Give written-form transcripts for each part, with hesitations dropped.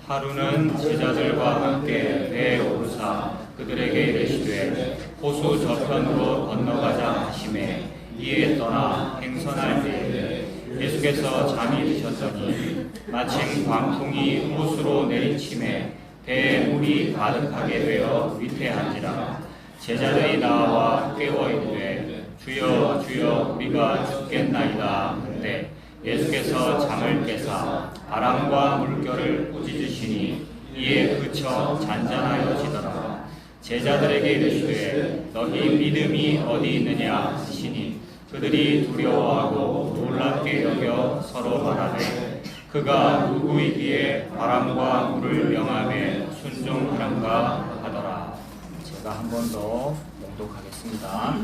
하루는 제자들과 함께 배에 오르사 그들에게 이르시되 호수 저편으로 건너가자 하시매 이에 떠나 행선할 때에 예수께서 잠이 드셨더니 마침 광풍이 호수로 내리침에 배에 물이 가득하게 되어 위태한지라. 제자들이 나와 깨워 이르되 주여 주여 우리가 죽겠나이다 한데 예수께서 잠을 깨사 바람과 물결을 꾸짖으시니 이에 그쳐 잔잔하여지더라. 제자들에게 이르시되 너희 믿음이 어디 있느냐 하시니 그들이 두려워하고 놀랍게 여겨 서로 말하되 그가 누구이기에 바람과 물을 명함에 순종하는가 하더라. 제가 한 번 더 봉독하겠습니다.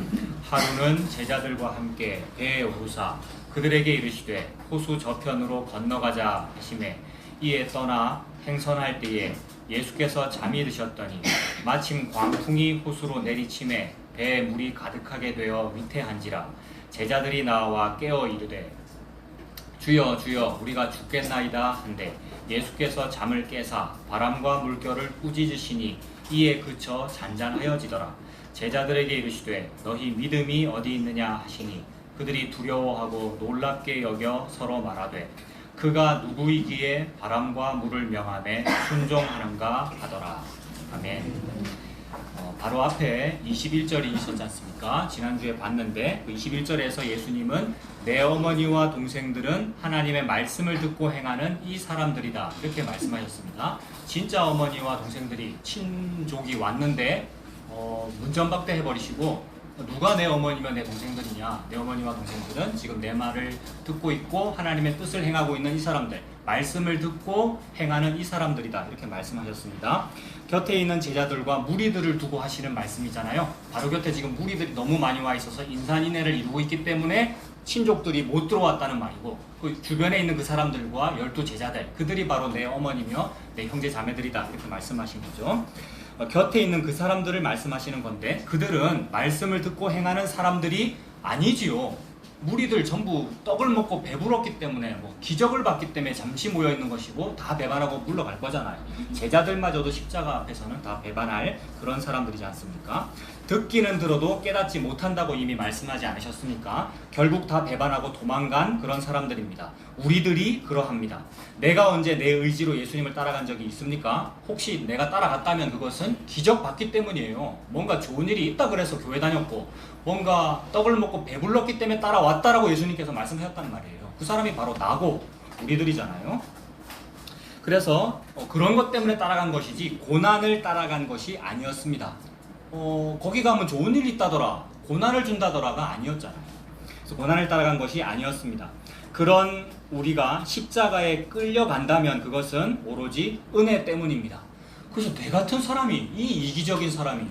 하루는 제자들과 함께 배에 오르사 그들에게 이르시되 호수 저편으로 건너가자 하시매 이에 떠나 행선할 때에 예수께서 잠이 드셨더니 마침 광풍이 호수로 내리침에 배에 물이 가득하게 되어 위태한지라. 제자들이 나와 깨어 이르되 주여 주여 우리가 죽겠나이다 한데 예수께서 잠을 깨사 바람과 물결을 꾸짖으시니 이에 그쳐 잔잔하여지더라. 제자들에게 이르시되 너희 믿음이 어디 있느냐 하시니 그들이 두려워하고 놀랍게 여겨 서로 말하되 그가 누구이기에 바람과 물을 명함에 순종하는가 하더라. 아멘. 바로 앞에 21절이 있었지 않습니까? 지난주에 봤는데 그 21절에서 예수님은 내 어머니와 동생들은 하나님의 말씀을 듣고 행하는 이 사람들이다 이렇게 말씀하셨습니다. 진짜 어머니와 동생들이 친족이 왔는데 문전박대 해버리시고 누가 내 어머니면 내 동생들이냐? 내 어머니와 동생들은 지금 내 말을 듣고 있고 하나님의 뜻을 행하고 있는 이 사람들, 말씀을 듣고 행하는 이 사람들이다 이렇게 말씀하셨습니다. 곁에 있는 제자들과 무리들을 두고 하시는 말씀이잖아요. 바로 곁에 지금 무리들이 너무 많이 와 있어서 인산인해를 이루고 있기 때문에 친족들이 못 들어왔다는 말이고 그 주변에 있는 그 사람들과 12 제자들 그들이 바로 내 어머니며 내 형제 자매들이다 이렇게 말씀하신 거죠. 곁에 있는 그 사람들을 말씀하시는 건데 그들은 말씀을 듣고 행하는 사람들이 아니지요. 무리들 전부 떡을 먹고 배불렀기 때문에 기적을 봤기 때문에 잠시 모여 있는 것이고 다 배반하고 물러갈 거잖아요. 제자들마저도 십자가 앞에서는 다 배반할 그런 사람들이지 않습니까? 듣기는 들어도 깨닫지 못한다고 이미 말씀하지 않으셨습니까? 결국 다 배반하고 도망간 그런 사람들입니다. 우리들이 그러합니다. 내가 언제 내 의지로 예수님을 따라간 적이 있습니까? 혹시 내가 따라갔다면 그것은 기적 봤기 때문이에요. 뭔가 좋은 일이 있다 그래서 교회 다녔고 뭔가 떡을 먹고 배불렀기 때문에 따라왔다라고 예수님께서 말씀하셨단 말이에요. 그 사람이 바로 나고 우리들이잖아요. 그래서 그런 것 때문에 따라간 것이지 고난을 따라간 것이 아니었습니다. 거기 가면 좋은 일이 있다더라, 고난을 준다더라가 아니었잖아요. 그래서 고난을 따라간 것이 아니었습니다. 그런 우리가 십자가에 끌려간다면 그것은 오로지 은혜 때문입니다. 그래서 내 같은 사람이, 이 이기적인 사람이,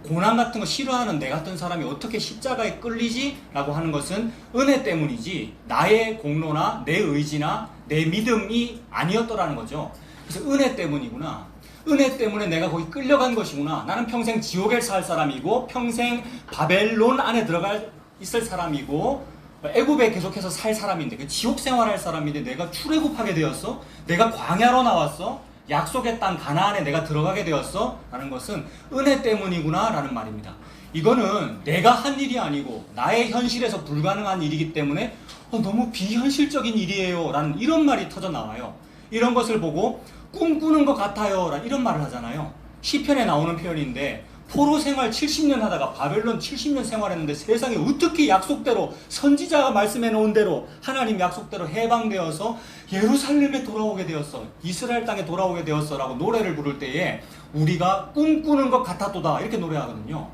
고난 같은 거 싫어하는 내 같은 사람이 어떻게 십자가에 끌리지? 라고 하는 것은 은혜 때문이지 나의 공로나 내 의지나 내 믿음이 아니었더라는 거죠. 그래서 은혜 때문이구나. 은혜 때문에 내가 거기 끌려간 것이구나. 나는 평생 지옥에 살 사람이고 평생 바벨론 안에 들어가 있을 사람이고 애굽에 계속해서 살 사람인데 그 지옥 생활할 사람인데 내가 출애굽하게 되었어? 내가 광야로 나왔어? 약속의 땅 가나안에 내가 들어가게 되었어? 라는 것은 은혜 때문이구나 라는 말입니다. 이거는 내가 한 일이 아니고 나의 현실에서 불가능한 일이기 때문에 너무 비현실적인 일이에요 라는 이런 말이 터져 나와요. 이런 것을 보고 꿈꾸는 것 같아요 라는 이런 말을 하잖아요. 시편에 나오는 표현인데 포로 생활 70년 하다가 바벨론 70년 생활했는데 세상에 어떻게 약속대로 선지자가 말씀해 놓은 대로 하나님 약속대로 해방되어서 예루살렘에 돌아오게 되었어, 이스라엘 땅에 돌아오게 되었어 라고 노래를 부를 때에 우리가 꿈꾸는 것 같았도다 이렇게 노래하거든요.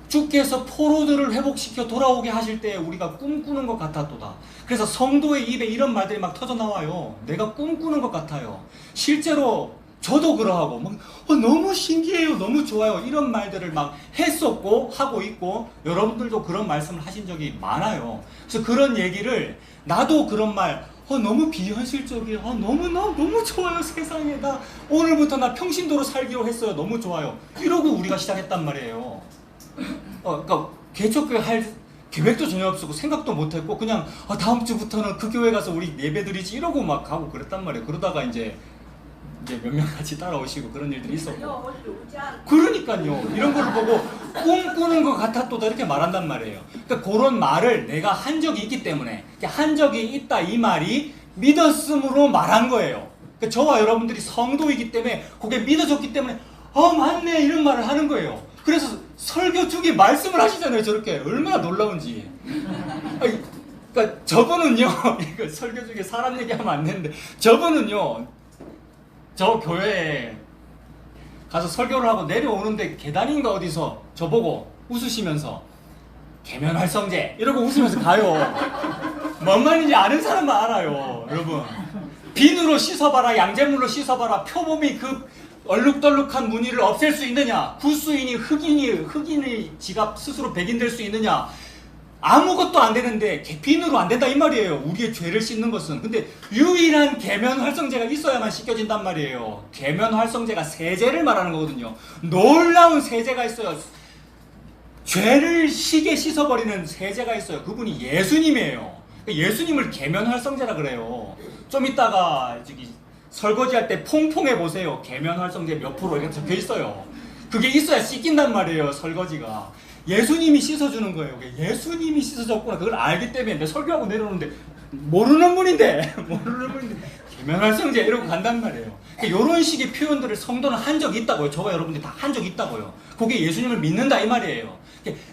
주께서 포로들을 회복시켜 돌아오게 하실 때 우리가 꿈꾸는 것 같았도다. 그래서 성도의 입에 이런 말들이 막 터져 나와요. 내가 꿈꾸는 것 같아요. 실제로 저도 그러하고 너무 신기해요, 너무 좋아요 이런 말들을 막 했었고 하고 있고 여러분들도 그런 말씀을 하신 적이 많아요. 그래서 그런 얘기를 나도 그런 말 너무 비현실적이에요. 너무 좋아요. 세상에 나 오늘부터 나 평신도로 살기로 했어요. 너무 좋아요. 이러고 우리가 시작했단 말이에요. 그러니까 개척교회 할 계획도 전혀 없었고 생각도 못했고 그냥 다음 주부터는 그 교회 가서 우리 예배드리지 이러고 막 가고 그랬단 말이에요. 그러다가 이제 이제 몇 명 같이 따라오시고 그런 일들이 있었고. 그러니까요. 이런 걸 보고 꿈꾸는 것 같았도다 이렇게 말한단 말이에요. 그러니까 그런 말을 내가 한 적이 있기 때문에, 한 적이 있다 이 말이 믿었음으로 말한 거예요. 그러니까 저와 여러분들이 성도이기 때문에 그게 믿어졌기 때문에 맞네 이런 말을 하는 거예요. 그래서 설교 중에 말씀을 하시잖아요. 저렇게 얼마나 놀라운지. 그러니까 저분은요, 이거 설교 중에 사람 얘기하면 안 되는데, 저분은요, 저 교회에 가서 설교를 하고 내려오는데 계단인가 어디서 저보고 웃으시면서 계면활성제 이러고 웃으면서 가요. 뭔 말인지 아는 사람만 알아요. 여러분, 비누로 씻어봐라, 양잿물로 씻어봐라, 표범이 그 얼룩덜룩한 무늬를 없앨 수 있느냐? 구수인이 흑인이 지가 스스로 백인될 수 있느냐? 아무것도 안 되는데 비누로 안 된다 이 말이에요. 우리의 죄를 씻는 것은. 근데 유일한 계면활성제가 있어야만 씻겨진단 말이에요. 계면활성제가 세제를 말하는 거거든요. 놀라운 세제가 있어요. 죄를 시게 씻어버리는 세제가 있어요. 그분이 예수님이에요. 예수님을 계면활성제라 그래요. 좀 이따가 저기 설거지할 때 퐁퐁해 보세요. 계면활성제 몇 프로 이렇게 적혀 있어요. 그게 있어야 씻긴단 말이에요. 설거지가. 예수님이 씻어주는 거예요. 예수님이 씻어줬구나. 그걸 알기 때문에 내 설교하고 내려오는데 모르는 분인데 계면활성제 이러고 간단 말이에요. 이런 식의 표현들을 성도는 한 적이 있다고요. 저와 여러분들이 다 한 적이 있다고요. 그게 예수님을 믿는다 이 말이에요.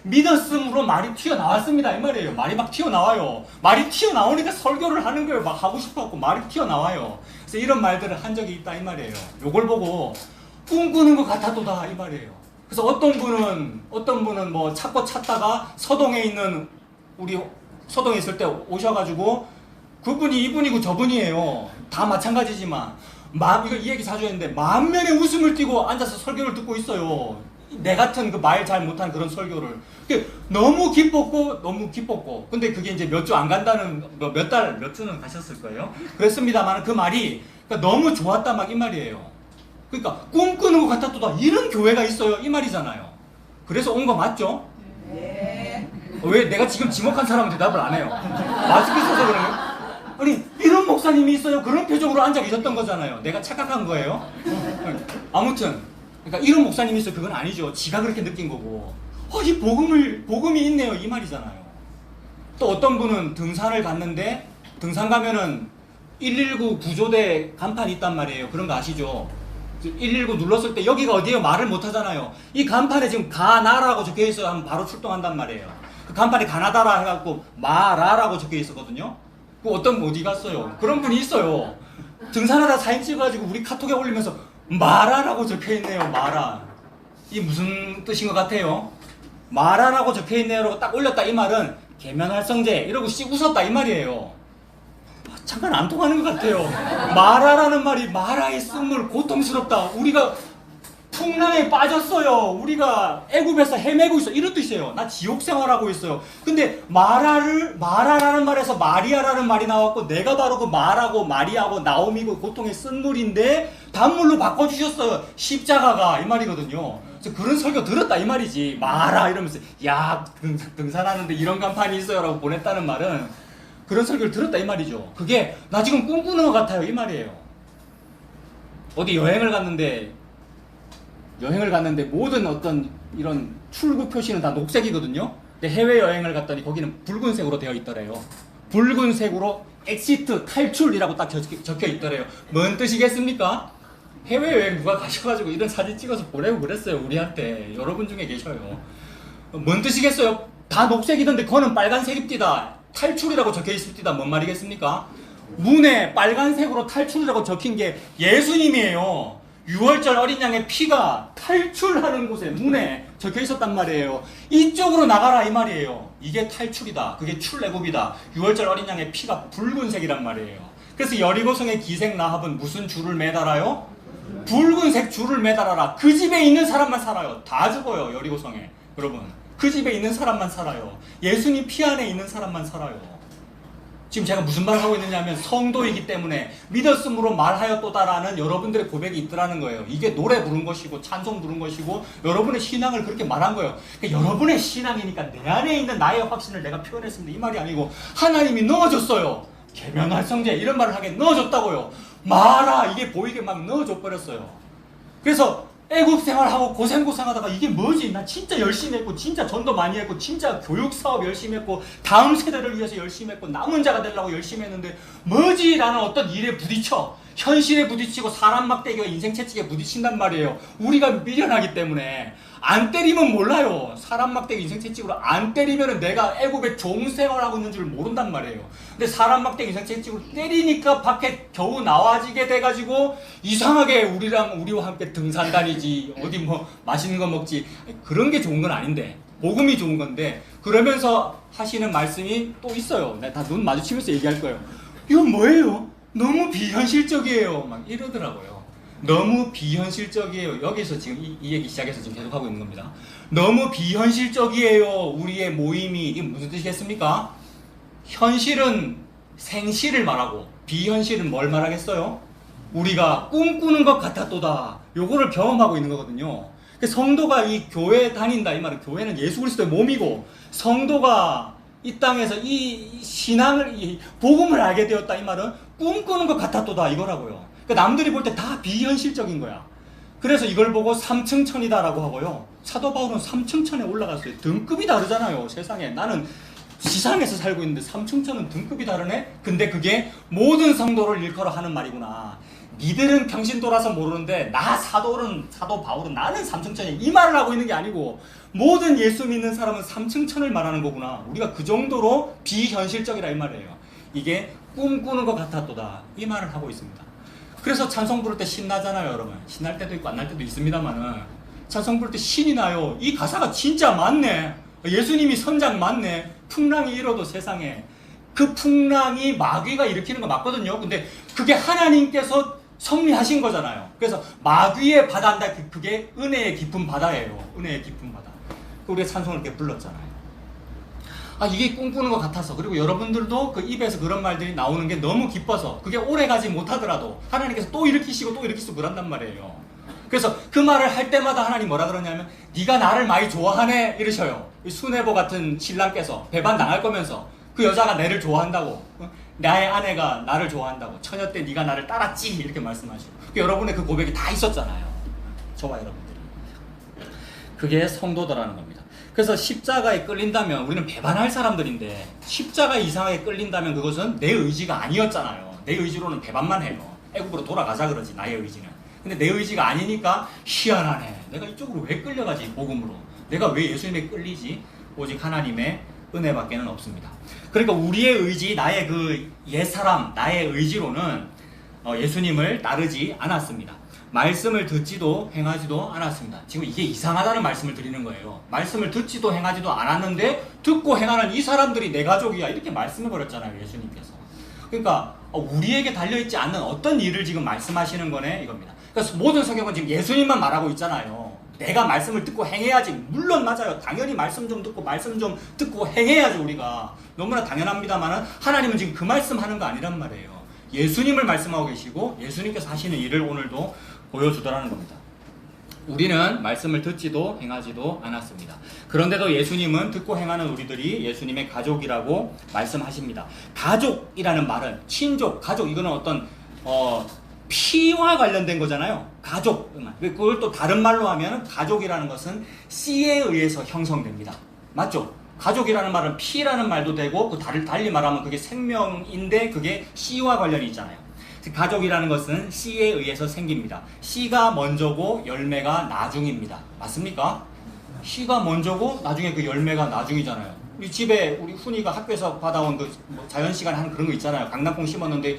믿었음으로 말이 튀어나왔습니다 이 말이에요. 말이 막 튀어나와요. 말이 튀어나오니까 설교를 하는 거예요. 막 하고 싶어갖고 말이 튀어나와요. 그래서 이런 말들을 한 적이 있다 이 말이에요. 요걸 보고 꿈꾸는 것 같아도다 이 말이에요. 그래서 어떤 분은 뭐 찾다가 서동에 있을 때 오셔가지고 그분이 이분이고 저분이에요. 다 마찬가지지만 이 얘기 자주 했는데 만면에 웃음을 띠고 앉아서 설교를 듣고 있어요. 내 같은 그 말 잘 못한 그런 설교를. 너무 기뻤고 근데 그게 이제 몇 주 안 간다는 몇 주는 가셨을 거예요. 그랬습니다만 그 말이 그러니까 너무 좋았다 막 이 말이에요. 그러니까 꿈꾸는 것 같았다 이런 교회가 있어요 이 말이잖아요. 그래서 온 거 맞죠? 네. 왜 내가 지금 지목한 사람은 대답을 안 해요? 마스크 써서 그러는 거예요? 아니 이런 목사님이 있어요. 그런 표정으로 앉아 계셨던 거잖아요. 내가 착각한 거예요? 아무튼 그러니까 이런 목사님이 있어요. 그건 아니죠. 지가 그렇게 느낀 거고. 이 복음이 있네요 이 말이잖아요. 또 어떤 분은 등산을 갔는데 등산 가면은 119 구조대 간판이 있단 말이에요. 그런 거 아시죠? 119 눌렀을 때 여기가 어디에요? 말을 못 하잖아요. 이 간판에 지금 가나라고 적혀 있어요. 하면 바로 출동한단 말이에요. 그 간판에 가나다라 해갖고 마라라고 적혀 있었거든요. 그 어떤 분 어디 갔어요? 그런 분이 있어요. 등산하다 사진 찍어가지고 우리 카톡에 올리면서 마라라고 적혀 있네요. 마라. 이 무슨 뜻인 것 같아요? 마라라고 적혀 있네요. 라고 딱 올렸다. 이 말은 계면활성제 이러고 씩 웃었다 이 말이에요. 잠깐 안 통하는 것 같아요. 마라라는 말이 마라의 쓴물 고통스럽다. 우리가 풍랑에 빠졌어요. 우리가 애굽에서 헤매고 있어. 이런 뜻이에요. 나 지옥 생활하고 있어요. 근데 마라라는 말에서 마리아라는 말이 나왔고 내가 바로 그 마라고 마리아고 나오미고 고통의 쓴물인데 단물로 바꿔주셨어요. 십자가가 이 말이거든요. 그래서 그런 설교 들었다 이 말이지. 마라 이러면서 야 등산하는데 이런 간판이 있어요 라고 보냈다는 말은 그런 설교를 들었다 이 말이죠. 그게 나 지금 꿈꾸는 것 같아요 이 말이에요. 어디 여행을 갔는데 모든 어떤 이런 출구 표시는 다 녹색이거든요. 근데 해외여행을 갔더니 거기는 붉은색으로 되어 있더래요. 붉은색으로 엑시트 탈출이라고 딱 적혀 있더래요. 뭔 뜻이겠습니까? 해외여행 누가 가셔가지고 이런 사진 찍어서 보내고 그랬어요. 우리한테. 여러분 중에 계셔요. 뭔 뜻이겠어요? 다 녹색이던데 그거는 빨간색입니다. 탈출이라고 적혀 있습니다. 뭔 말이겠습니까? 문에 빨간색으로 탈출이라고 적힌 게 예수님이에요. 6월절 어린 양의 피가 탈출하는 곳에 문에 적혀 있었단 말이에요. 이쪽으로 나가라 이 말이에요. 이게 탈출이다. 그게 출애굽이다. 6월절 어린 양의 피가 붉은색이란 말이에요. 그래서 여리고성의 기생 라합은 무슨 줄을 매달아요? 붉은색 줄을 매달아라. 그 집에 있는 사람만 살아요. 다 죽어요 여리고성에. 여러분 그 집에 있는 사람만 살아요. 예수님 피 안에 있는 사람만 살아요. 지금 제가 무슨 말을 하고 있느냐 면 성도이기 때문에 믿었음으로 말하였도다라는 여러분들의 고백이 있더라는 거예요. 이게 노래 부른 것이고 찬송 부른 것이고 여러분의 신앙을 그렇게 말한 거예요. 그러니까 여러분의 신앙이니까 내 안에 있는 나의 확신을 내가 표현했습니다 이 말이 아니고 하나님이 넣어줬어요. 계면활성제 이런 말을 하게 넣어줬다고요. 마라 이게 보이게 막 넣어줘 버렸어요. 그래서 애국 생활하고 고생하다가 이게 뭐지? 나 진짜 열심히 했고 진짜 전도 많이 했고 진짜 교육 사업 열심히 했고 다음 세대를 위해서 열심히 했고 남은 자가 되려고 열심히 했는데 뭐지? 라는 어떤 일에 부딪혀 현실에 부딪히고 사람 막대기와 인생 채찍에 부딪힌단 말이에요. 우리가 미련하기 때문에 안 때리면 몰라요. 사람 막대기 인생 채찍으로 안 때리면 내가 애굽의 종생활하고 있는 줄 모른단 말이에요. 근데 사람 막대기 인생 채찍으로 때리니까 밖에 겨우 나와지게 돼가지고 이상하게 우리와 함께 등산 다니지 어디 뭐 맛있는 거 먹지 그런 게 좋은 건 아닌데 복음이 좋은 건데 그러면서 하시는 말씀이 또 있어요. 내가 다 눈 마주치면서 얘기할 거예요. 이건 뭐예요? 너무 비현실적이에요. 막 이러더라고요. 너무 비현실적이에요. 여기서 지금 이 얘기 시작해서 지금 계속 하고 있는 겁니다. 너무 비현실적이에요. 우리의 모임이 이게 무슨 뜻이겠습니까? 현실은 생실을 말하고 비현실은 뭘 말하겠어요? 우리가 꿈꾸는 것 같았도다. 요거를 경험하고 있는 거거든요. 성도가 이 교회에 다닌다 이 말은 교회는 예수 그리스도의 몸이고 성도가 이 땅에서 이 신앙을 이 복음을 알게 되었다 이 말은 꿈꾸는 것 같았도다 이거라고요. 그러니까 남들이 볼 때 다 비현실적인 거야. 그래서 이걸 보고 삼층천이다라고 하고요. 사도 바울은 삼층천에 올라갔어요. 등급이 다르잖아요. 세상에 나는 지상에서 살고 있는데 삼층천은 등급이 다르네? 근데 그게 모든 성도를 일컬어 하는 말이구나. 니들은 병신 돌아서 모르는데 사도 바울은 나는 삼층천이야 이 말을 하고 있는 게 아니고 모든 예수 믿는 사람은 삼층천을 말하는 거구나. 우리가 그 정도로 비현실적이라 이 말이에요. 이게 꿈꾸는 것 같았도다 이 말을 하고 있습니다. 그래서 찬송 부를 때 신나잖아요 여러분. 신날 때도 있고 안 날 때도 있습니다만은 찬송 부를 때 신이 나요. 이 가사가 진짜 맞네. 예수님이 선장 맞네. 풍랑이 일어도 세상에 그 풍랑이 마귀가 일으키는 거 맞거든요. 근데 그게 하나님께서 섭리하신 거잖아요. 그래서 마귀의 바다인다. 그게 은혜의 깊은 바다예요. 은혜의 깊은 바다. 우리가 찬송을 이렇게 불렀잖아요. 이게 꿈꾸는 것 같아서 그리고 여러분들도 그 입에서 그런 말들이 나오는 게 너무 기뻐서 그게 오래가지 못하더라도 하나님께서 또 일으키시고 그런단 말이에요. 그래서 그 말을 할 때마다 하나님 뭐라 그러냐면 네가 나를 많이 좋아하네 이러셔요. 수네보 같은 신랑께서 배반 당할 거면서 그 여자가 나를 좋아한다고 나의 아내가 나를 좋아한다고 처녀 때 네가 나를 따랐지 이렇게 말씀하시고 여러분의 그 고백이 다 있었잖아요. 저와 여러분들이. 그게 성도다라는 겁니다. 그래서 십자가에 끌린다면 우리는 배반할 사람들인데 십자가 이상하게 끌린다면 그것은 내 의지가 아니었잖아요. 내 의지로는 배반만 해요. 애국으로 돌아가자 그러지 나의 의지는. 근데 내 의지가 아니니까 희한하네. 내가 이쪽으로 왜 끌려가지 복음으로. 내가 왜 예수님에 끌리지. 오직 하나님의 은혜밖에는 없습니다. 그러니까 우리의 의지 나의 그 옛사람 나의 의지로는 예수님을 따르지 않았습니다. 말씀을 듣지도 행하지도 않았습니다. 지금 이게 이상하다는 말씀을 드리는 거예요. 말씀을 듣지도 행하지도 않았는데 듣고 행하는 이 사람들이 내 가족이야 이렇게 말씀해버렸잖아요 예수님께서. 그러니까 우리에게 달려있지 않는 어떤 일을 지금 말씀하시는 거네 이겁니다. 그래서 모든 성경은 지금 예수님만 말하고 있잖아요. 내가 말씀을 듣고 행해야지. 물론 맞아요. 당연히 말씀 좀 듣고 행해야죠 우리가. 너무나 당연합니다만 하나님은 지금 그 말씀하는 거 아니란 말이에요. 예수님을 말씀하고 계시고 예수님께서 하시는 일을 오늘도 보여주더라는 겁니다. 우리는 말씀을 듣지도 행하지도 않았습니다. 그런데도 예수님은 듣고 행하는 우리들이 예수님의 가족이라고 말씀하십니다. 가족이라는 말은 친족, 가족 이거는 어떤 피와 관련된 거잖아요. 가족. 그걸 또 다른 말로 하면 가족이라는 것은 씨에 의해서 형성됩니다. 맞죠? 가족이라는 말은 피라는 말도 되고 달리 말하면 그게 생명인데 그게 씨와 관련이 있잖아요. 가족이라는 것은 씨에 의해서 생깁니다. 씨가 먼저고 열매가 나중입니다. 맞습니까? 씨가 먼저고 나중에 그 열매가 나중이잖아요. 우리 집에 우리 훈이가 학교에서 받아온 그 자연 시간에 하는 그런 거 있잖아요. 강낭콩 심었는데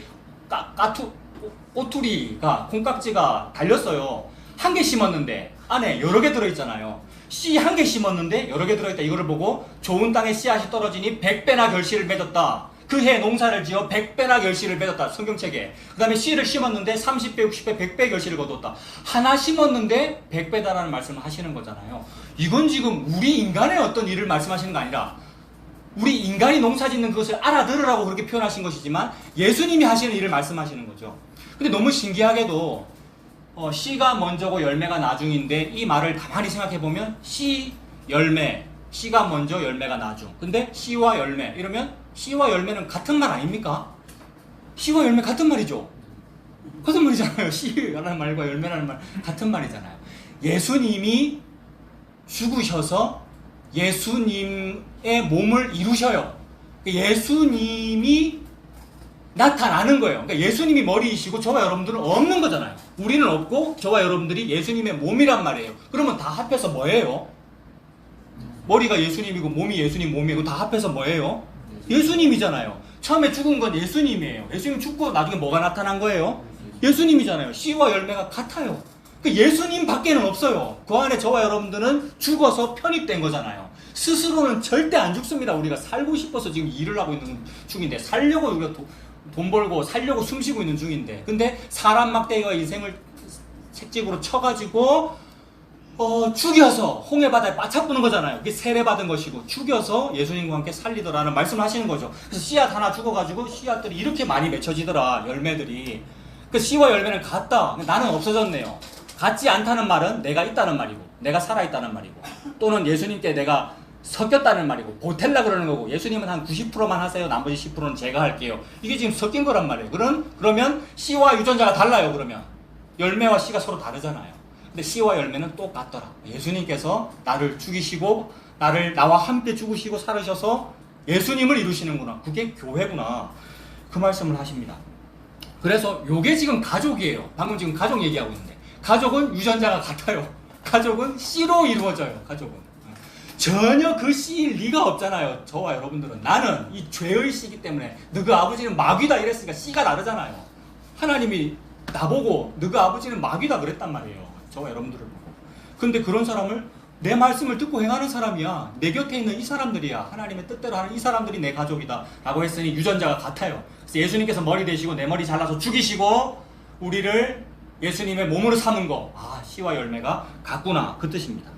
꼬투리가 콩깍지가 달렸어요. 한 개 심었는데 안에 여러 개 들어있잖아요. 씨 한 개 심었는데 여러 개 들어있다. 이거를 보고 좋은 땅에 씨앗이 떨어지니 100배나 결실을 맺었다. 그 해 농사를 지어 100배나 결실을 맺었다. 성경책에. 그 다음에 씨를 심었는데 30배, 60배, 100배 결실을 거뒀다. 하나 심었는데 100배다라는 말씀을 하시는 거잖아요. 이건 지금 우리 인간의 어떤 일을 말씀하시는 거 아니라 우리 인간이 농사 짓는 그것을 알아들으라고 그렇게 표현하신 것이지만 예수님이 하시는 일을 말씀하시는 거죠. 근데 너무 신기하게도 씨가 먼저고 열매가 나중인데 이 말을 가만히 생각해보면 씨, 열매, 씨가 먼저 열매가 나중. 근데 씨와 열매 이러면 씨와 열매는 같은 말 아닙니까? 씨와 열매 같은 말이죠. 거짓말이잖아요. 씨라는 말과 열매라는 말 같은 말이잖아요. 예수님이 죽으셔서 예수님의 몸을 이루셔요. 예수님이 나타나는 거예요. 그러니까 예수님이 머리이시고 저와 여러분들은 없는 거잖아요. 우리는 없고 저와 여러분들이 예수님의 몸이란 말이에요. 그러면 다 합해서 뭐예요? 머리가 예수님이고 몸이 예수님 몸이고 다 합해서 뭐예요? 예수님이잖아요. 처음에 죽은 건 예수님이에요. 예수님 죽고 나중에 뭐가 나타난 거예요? 예수님이잖아요. 씨와 열매가 같아요. 그 예수님 밖에는 없어요. 그 안에 저와 여러분들은 죽어서 편입된 거잖아요. 스스로는 절대 안 죽습니다. 우리가 살고 싶어서 지금 일을 하고 있는 중인데, 살려고 우리가 돈 벌고 살려고 숨쉬고 있는 중인데, 근데 사람 막대기가 인생을 책찍으로 쳐가지고 죽여서 홍해 바다에 빠차부는 거잖아요. 그게 세례받은 것이고 죽여서 예수님과 함께 살리더라는 말씀을 하시는 거죠. 그래서 씨앗 하나 죽어가지고 씨앗들이 이렇게 많이 맺혀지더라. 열매들이. 그 씨와 열매는 같다. 나는 없어졌네요. 같지 않다는 말은 내가 있다는 말이고, 내가 살아있다는 말이고, 또는 예수님께 내가 섞였다는 말이고, 보탤라 그러는 거고, 예수님은 한 90%만 하세요. 나머지 10%는 제가 할게요. 이게 지금 섞인 거란 말이에요. 그러면 씨와 유전자가 달라요. 그러면 열매와 씨가 서로 다르잖아요. 근데 씨와 열매는 똑같더라. 예수님께서 나를 죽이시고 나와 함께 죽으시고 살으셔서 예수님을 이루시는구나. 그게 교회구나. 그 말씀을 하십니다. 그래서 요게 지금 가족이에요. 방금 지금 가족 얘기하고 있는데, 가족은 유전자가 같아요. 가족은 씨로 이루어져요. 가족은 전혀 그 씨일 리가 없잖아요. 저와 여러분들은. 나는 이 죄의 씨이기 때문에 너그 아버지는 마귀다 이랬으니까 씨가 다르잖아요. 하나님이 나보고 너그 아버지는 마귀다 그랬단 말이에요. 저와 여러분들을 보고. 근데 그런 사람을, 내 말씀을 듣고 행하는 사람이야, 내 곁에 있는 이 사람들이야, 하나님의 뜻대로 하는 이 사람들이 내 가족이다 라고 했으니 유전자가 같아요. 그래서 예수님께서 머리 대시고 내 머리 잘라서 죽이시고 우리를 예수님의 몸으로 삼은 거, 씨와 열매가 같구나, 그 뜻입니다.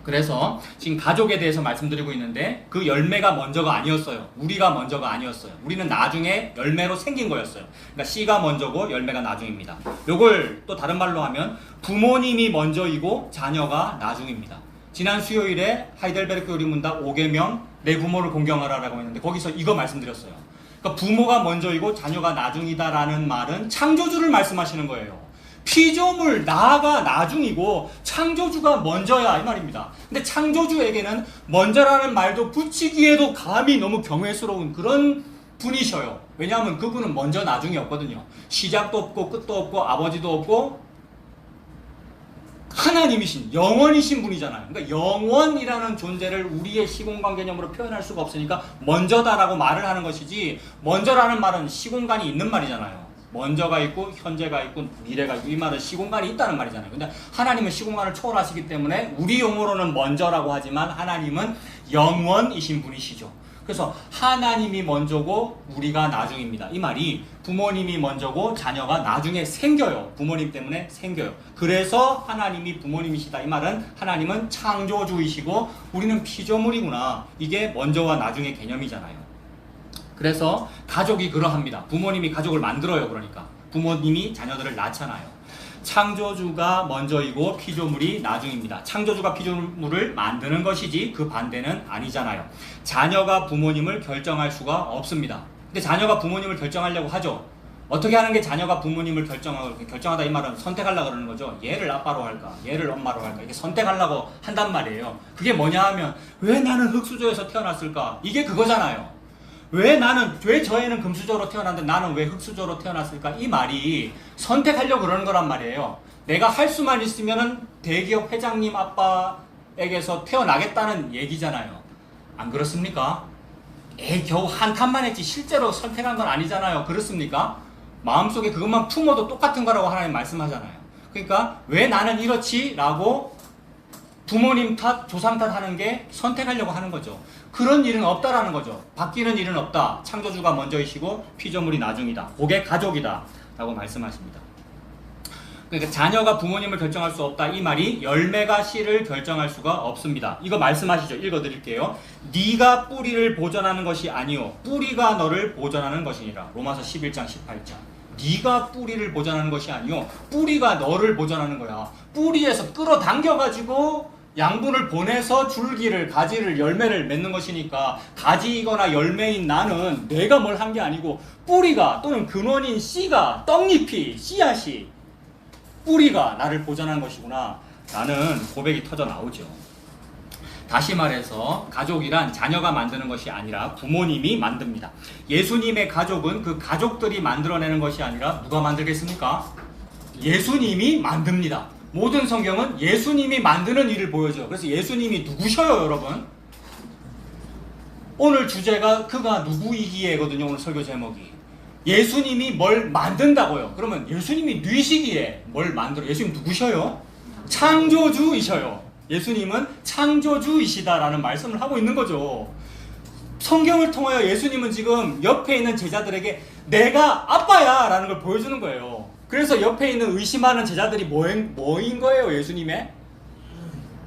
그래서 지금 가족에 대해서 말씀드리고 있는데, 그 열매가 먼저가 아니었어요. 우리가 먼저가 아니었어요. 우리는 나중에 열매로 생긴 거였어요. 그러니까 씨가 먼저고 열매가 나중입니다. 요걸 또 다른 말로 하면 부모님이 먼저이고 자녀가 나중입니다. 지난 수요일에 하이델베르크 요리문답 5계명 내 부모를 공경하라라고 했는데, 거기서 이거 말씀드렸어요. 그러니까 부모가 먼저이고 자녀가 나중이다라는 말은 창조주를 말씀하시는 거예요. 피조물 나가 나중이고 창조주가 먼저야, 이 말입니다. 근데 창조주에게는 먼저라는 말도 붙이기에도 감히 너무 경외스러운 그런 분이셔요. 왜냐하면 그분은 먼저 나중이 없거든요. 시작도 없고 끝도 없고 아버지도 없고 하나님이신, 영원이신 분이잖아요. 그러니까 영원이라는 존재를 우리의 시공간 개념으로 표현할 수가 없으니까 먼저다라고 말을 하는 것이지, 먼저라는 말은 시공간이 있는 말이잖아요. 먼저가 있고 현재가 있고 미래가 있고, 이 말은 시공간이 있다는 말이잖아요. 근데 하나님은 시공간을 초월하시기 때문에 우리 용어로는 먼저라고 하지만 하나님은 영원이신 분이시죠. 그래서 하나님이 먼저고 우리가 나중입니다. 이 말이 부모님이 먼저고 자녀가 나중에 생겨요. 부모님 때문에 생겨요. 그래서 하나님이 부모님이시다. 이 말은 하나님은 창조주이시고 우리는 피조물이구나. 이게 먼저와 나중의 개념이잖아요. 그래서 가족이 그러합니다. 부모님이 가족을 만들어요. 그러니까 부모님이 자녀들을 낳잖아요. 창조주가 먼저이고 피조물이 나중입니다. 창조주가 피조물을 만드는 것이지 그 반대는 아니잖아요. 자녀가 부모님을 결정할 수가 없습니다. 근데 자녀가 부모님을 결정하려고 하죠. 어떻게 하는 게 자녀가 부모님을 결정하다, 이 말은 선택하려고 그러는 거죠. 얘를 아빠로 할까, 얘를 엄마로 할까, 이렇게 선택하려고 한단 말이에요. 그게 뭐냐 하면, 왜 나는 흙수저에서 태어났을까? 이게 그거잖아요. 왜 저애는 금수저로 태어났는데 나는 왜 흙수저로 태어났을까? 이 말이 선택하려고 그러는 거란 말이에요. 내가 할 수만 있으면은 대기업 회장님 아빠에게서 태어나겠다는 얘기잖아요. 안 그렇습니까? 겨우 한 칸만 했지 실제로 선택한 건 아니잖아요. 그렇습니까? 마음속에 그것만 품어도 똑같은 거라고 하나님 말씀하잖아요. 그러니까 왜 나는 이렇지? 라고 부모님 탓, 조상 탓 하는 게 선택하려고 하는 거죠. 그런 일은 없다라는 거죠. 바뀌는 일은 없다. 창조주가 먼저이시고 피조물이 나중이다. 그게 가족이다 라고 말씀하십니다. 그러니까 자녀가 부모님을 결정할 수 없다. 이 말이 열매가 씨를 결정할 수가 없습니다. 이거 말씀하시죠. 읽어드릴게요. 네가 뿌리를 보존하는 것이 아니요 뿌리가 너를 보존하는 것이니라. 로마서 11장 18절. 네가 뿌리를 보존하는 것이 아니요 뿌리가 너를 보존하는 거야. 뿌리에서 끌어당겨가지고 양분을 보내서 줄기를, 가지를, 열매를 맺는 것이니까 가지이거나 열매인 나는 내가 뭘 한 게 아니고 뿌리가 또는 근원인 씨가, 떡잎이, 씨앗이, 뿌리가 나를 보존한 것이구나 라는 고백이 터져 나오죠. 다시 말해서 가족이란 자녀가 만드는 것이 아니라 부모님이 만듭니다. 예수님의 가족은 그 가족들이 만들어내는 것이 아니라 누가 만들겠습니까? 예수님이 만듭니다. 모든 성경은 예수님이 만드는 일을 보여줘요. 그래서 예수님이 누구셔요, 여러분? 오늘 주제가 그가 누구이기에거든요. 오늘 설교 제목이. 예수님이 뭘 만든다고요. 그러면 예수님이 뉘시기에 뭘 만들어? 예수님 누구셔요? 창조주이셔요. 예수님은 창조주이시다라는 말씀을 하고 있는 거죠. 성경을 통하여 예수님은 지금 옆에 있는 제자들에게 내가 아빠야 라는 걸 보여주는 거예요. 그래서 옆에 있는 의심하는 제자들이 뭐인 거예요? 예수님의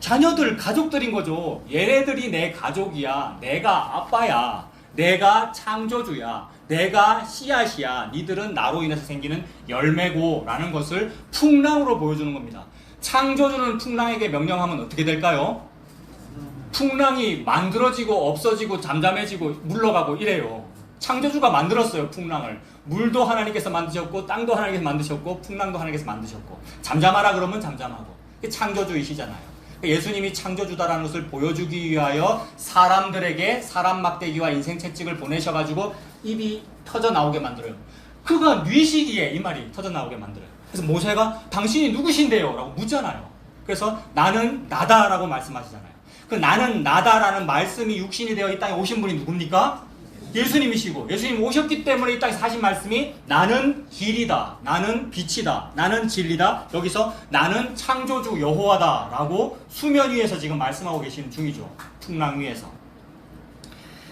자녀들, 가족들인 거죠. 얘네들이 내 가족이야. 내가 아빠야. 내가 창조주야. 내가 씨앗이야. 니들은 나로 인해서 생기는 열매고 라는 것을 풍랑으로 보여주는 겁니다. 창조주는 풍랑에게 명령하면 어떻게 될까요? 풍랑이 만들어지고 없어지고 잠잠해지고 물러가고 이래요. 창조주가 만들었어요, 풍랑을. 물도 하나님께서 만드셨고 땅도 하나님께서 만드셨고 풍랑도 하나님께서 만드셨고 잠잠하라 그러면 잠잠하고. 이게 창조주이시잖아요. 예수님이 창조주다라는 것을 보여주기 위하여 사람들에게 사람 막대기와 인생 채찍을 보내셔가지고 입이 터져 나오게 만들어요. 그가 뉘시기에 이 말이 터져 나오게 만들어요. 그래서 모세가 당신이 누구신데요? 라고 묻잖아요. 그래서 나는 나다라고 말씀하시잖아요. 그 나는 나다라는 말씀이 육신이 되어 이 땅에 오신 분이 누굽니까? 예수님이시고, 예수님 오셨기 때문에 이 땅에서 하신 말씀이 나는 길이다, 나는 빛이다, 나는 진리다. 여기서 나는 창조주 여호와다 라고 수면 위에서 지금 말씀하고 계시는 중이죠. 풍랑 위에서.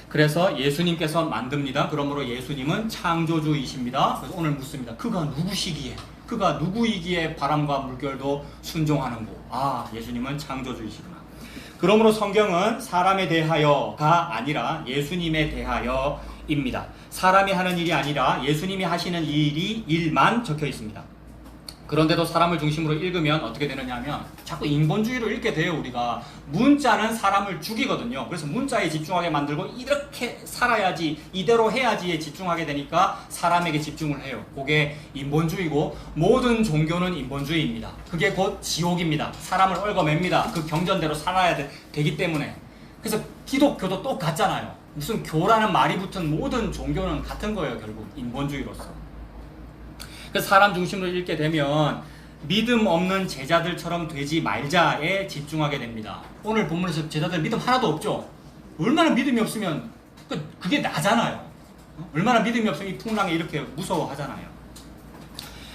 그래서 예수님께서 만듭니다. 그러므로 예수님은 창조주이십니다. 그래서 오늘 묻습니다. 그가 누구시기에, 그가 누구이기에 바람과 물결도 순종하는고. 아, 예수님은 창조주이시구나. 그러므로 성경은 사람에 대하여가 아니라 예수님에 대하여입니다. 사람이 하는 일이 아니라 예수님이 하시는 일만 적혀 있습니다. 그런데도 사람을 중심으로 읽으면 어떻게 되느냐 하면 자꾸 인본주의로 읽게 돼요. 우리가 문자는 사람을 죽이거든요. 그래서 문자에 집중하게 만들고 이렇게 살아야지, 이대로 해야지에 집중하게 되니까 사람에게 집중을 해요. 그게 인본주의고 모든 종교는 인본주의입니다. 그게 곧 지옥입니다. 사람을 얽어맵니다. 그 경전대로 살아야 되기 때문에. 그래서 기독교도 똑같잖아요. 무슨 교라는 말이 붙은 모든 종교는 같은 거예요. 결국 인본주의로서. 그래서 사람 중심으로 읽게 되면 믿음 없는 제자들처럼 되지 말자에 집중하게 됩니다. 오늘 본문에서 제자들 믿음 하나도 없죠. 얼마나 믿음이 없으면 그게 나잖아요. 얼마나 믿음이 없으면 이 풍랑에 이렇게 무서워하잖아요.